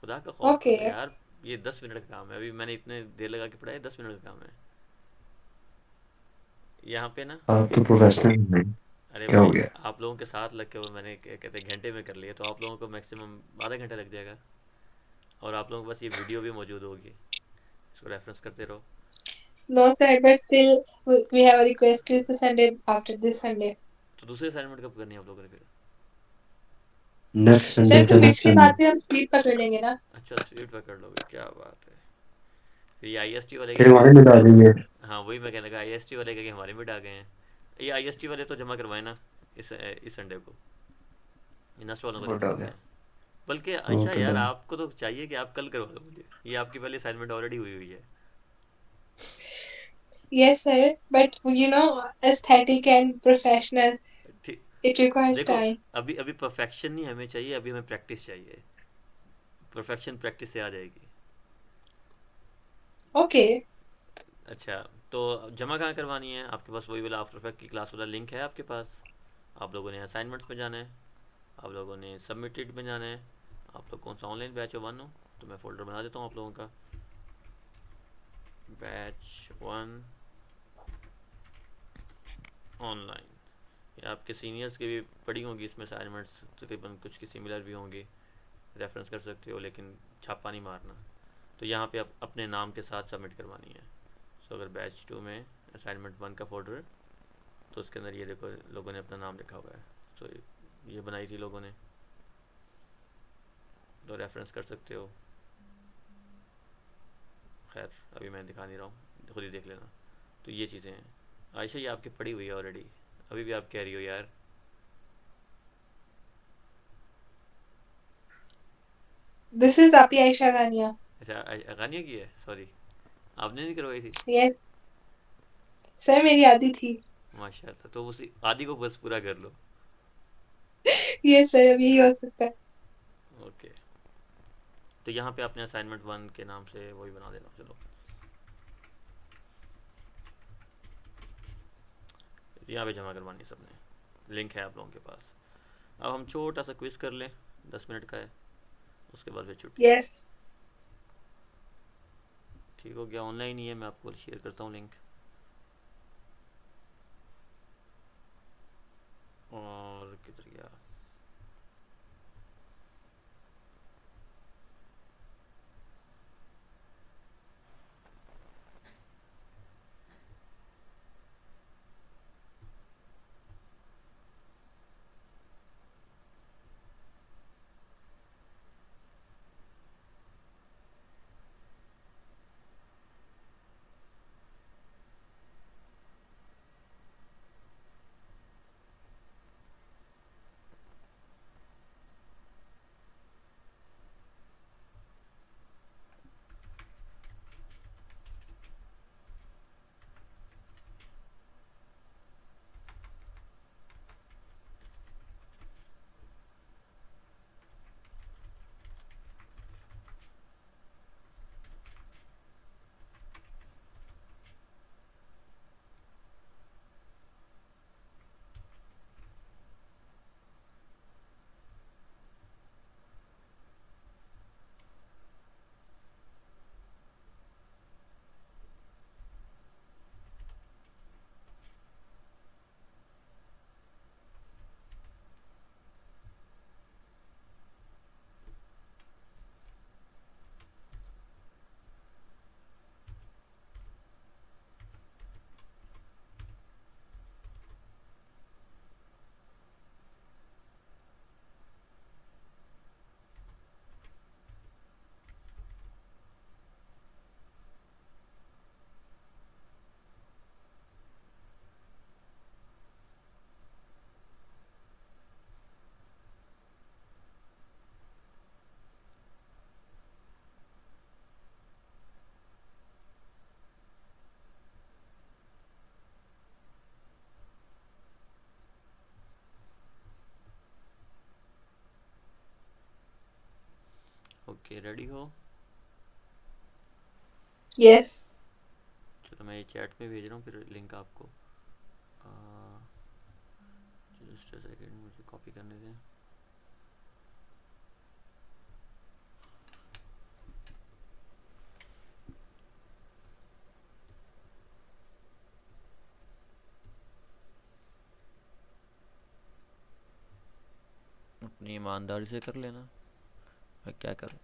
खुदा का खौफ ओके। करो यार, ये 10 मिनट का काम है, अभी मैंने इतने देर लगा के पढ़ा है, 10 मिनट का काम है यहाँ पे ना। आप तो प्रोफेशनल नहीं। अरे क्या हो भाई, गया? आप लोगों के साथ लग के वो मैंने कहते हैं घंटे में कर लिया, तो आप लोगों को मैक्सिमम आधा घंटा लग जाएगा। और आप लोगों के पास ये वीडियो भी मौजूद होगी, इसको रेफरेंस करते रहो। No sir, but still we have a request to send it after this Sunday. तो दूसरी असाइनमेंट कब करनी है आप लोगों ने फिर? नेक्स्ट सर संडे फिर से मिर्च नेक्स्ट के संडे। बाद फिर हम स्पीड पकड़ लेंगे ना। अच्छा स्पीड पकड़ लोगे, क्या बात है। फिर ये आईएसटी वाले फिर कहेंगे। हमारे में डालेंगे। हाँ वही मैं कहने लगा, आईएसटी वाले कहेंगे हमारे में आ गए हैं। ये आईएसटी वाले तो जमा करवाए ना इस संडे को, इनस्ट वालों को वो नहीं डाले। करवाते हैं। बल्कि वो आयशा तो यार, डन। आपको तो चाहिए कि आप कल करवा दो मुझे, ये आपकी पहली असाइनमेंट ऑलरेडी हुई हुई है। Yes sir, but you know aesthetic and professional, ठीक, इट रिक्वायर्स देखो टाइम। अभी अभी परफेक्शन नहीं हमें चाहिए, अभी हमें प्रैक्टिस चाहिए। परफेक्शन प्रैक्टिस से आ जाएगी। ओके। अच्छा, तो जमा कहाँ करवानी है आपके पास? वही वाला आफ्टर इफेक्ट की क्लास वाला लिंक है आपके पास। आप लोगों ने असाइनमेंट्स में जाना है, आप लोगों ने सबमिटेड में जाना है। आप लोग कौन सा ऑनलाइन बैच हो, 1 हो तो मैं फ़ोल्डर बना देता हूँ आप लोगों का, बैच 1 ऑनलाइन। या आपके सीनियर्स की भी पड़ी होंगी इसमें असाइनमेंट्स, तकरीबन कुछ की सिमिलर भी होंगी, रेफरेंस कर सकते हो, लेकिन छापा नहीं मारना। तो यहाँ पे आप अपने नाम के साथ सबमिट करवानी है। सो अगर बैच 2 में असाइनमेंट 1 का फोल्डर है, तो उसके अंदर ये देखो लोगों ने अपना नाम लिखा हुआ है। तो ये बनाई थी लोगों ने, तो रेफरेंस कर सकते हो। खैर अभी मैं दिखा नहीं रहा हूँ, खुद ही देख लेना। तो ये चीज़ें हैं। आयशा ये आपकी पड़ी हुई है ऑलरेडी, अभी भी आप कह रही हो यार। दिस इज आपी आयशा गानिया। अच्छा अगानिया की है, सॉरी आपने नहीं करवाई थी। यस सर, मेरी आदि थी। माशाल्लाह, तो उसी आदि को बस पूरा कर लो। यस सर, अब यही हो सकता है। ओके, तो यहाँ पे आपने असाइनमेंट 1 के नाम से वही बना देना। चलो यहाँ पे जमा करवानी है सबने, लिंक है आप लोगों के पास। अब हम छोटा सा क्विज कर लें, 10 मिनट का है, उसके बाद फिर छुट्टी। यस। ठीक हो गया, ऑनलाइन ही है, मैं आपको शेयर करता हूँ लिंक। और किधर गया? ओके, रेडी हो? यस। चलो मैं ये चैट पे भेज रहा हूँ फिर लिंक आपको। जस्ट सेकेंड, मुझे कॉपी करने दें। अपनी ईमानदारी से कर लेना, मैं क्या करूँ।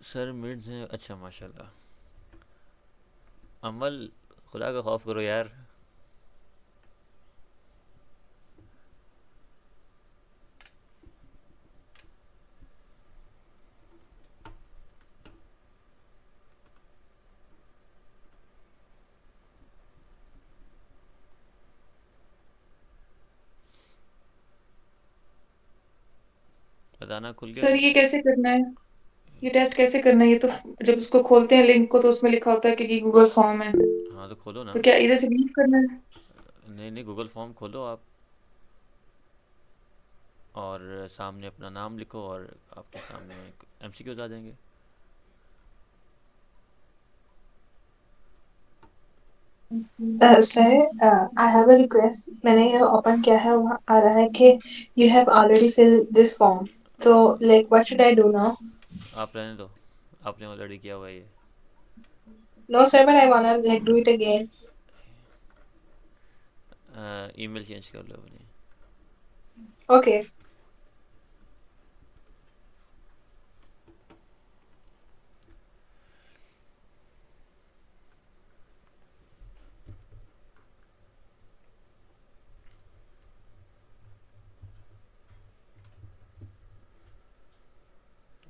सर मिड्स हैं, अच्छा माशाल्लाह। अमल, खुदा का खौफ करो यार। बताना खुल गया? सर ये कैसे करना है? ये टेस्ट कैसे करना है? ये तो जब उसको खोलते हैं लिंक को तो उसमें लिखा होता है कि गूगल फॉर्म है। हाँ तो खोलो ना। तो क्या इधर से लीव करना है? नहीं नहीं, गूगल फॉर्म खोलो आप, और सामने अपना नाम लिखो और आपके सामने एमसीक्यूज आ जाएंगे। Sir I have a request. मैंने ये ओपन किया है, वहाँ आ रहा है कि you have already fill this form. तो like what should I do now? आप रहने दो, आपने ऑलरेडी किया हुआ है ये। No sir, but I wanna like do it again. Email change कर लो अपनी। ओके।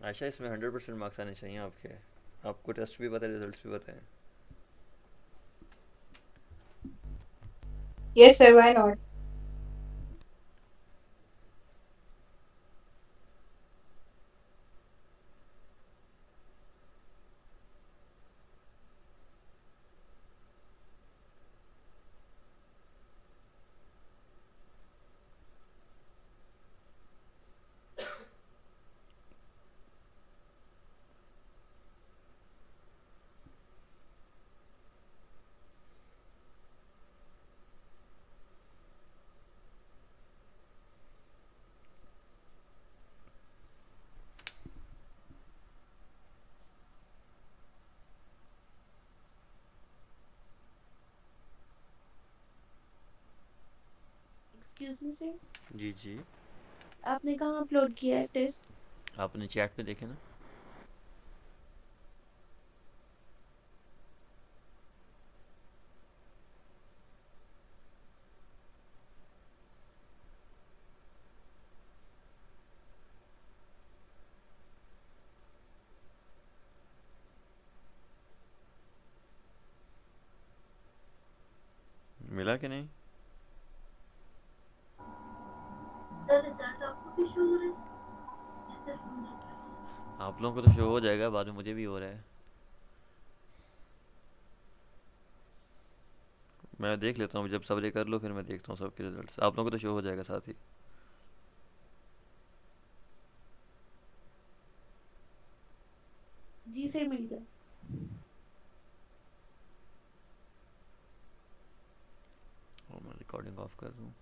आयशा, इसमें 100% मार्क्स आने चाहिए आपके। आपको टेस्ट भी पता है, रिजल्ट्स भी पता है। Yes sir, why not? Excuse me sir, जी जी। आपने कहाँ अपलोड किया है टेस्ट? आपने चैट पे देखे ना? मिला कि नहीं? आप लोगों को तो शो हो जाएगा बाद में, मुझे भी हो रहा है। मैं देख लेता हूँ, जब सब्र कर लो फिर मैं देखता हूँ सबके रिजल्ट्स। आप लोगों को तो शो हो जाएगा साथ ही। जी सर, मिल गया। और मैं रिकॉर्डिंग ऑफ कर दूँ।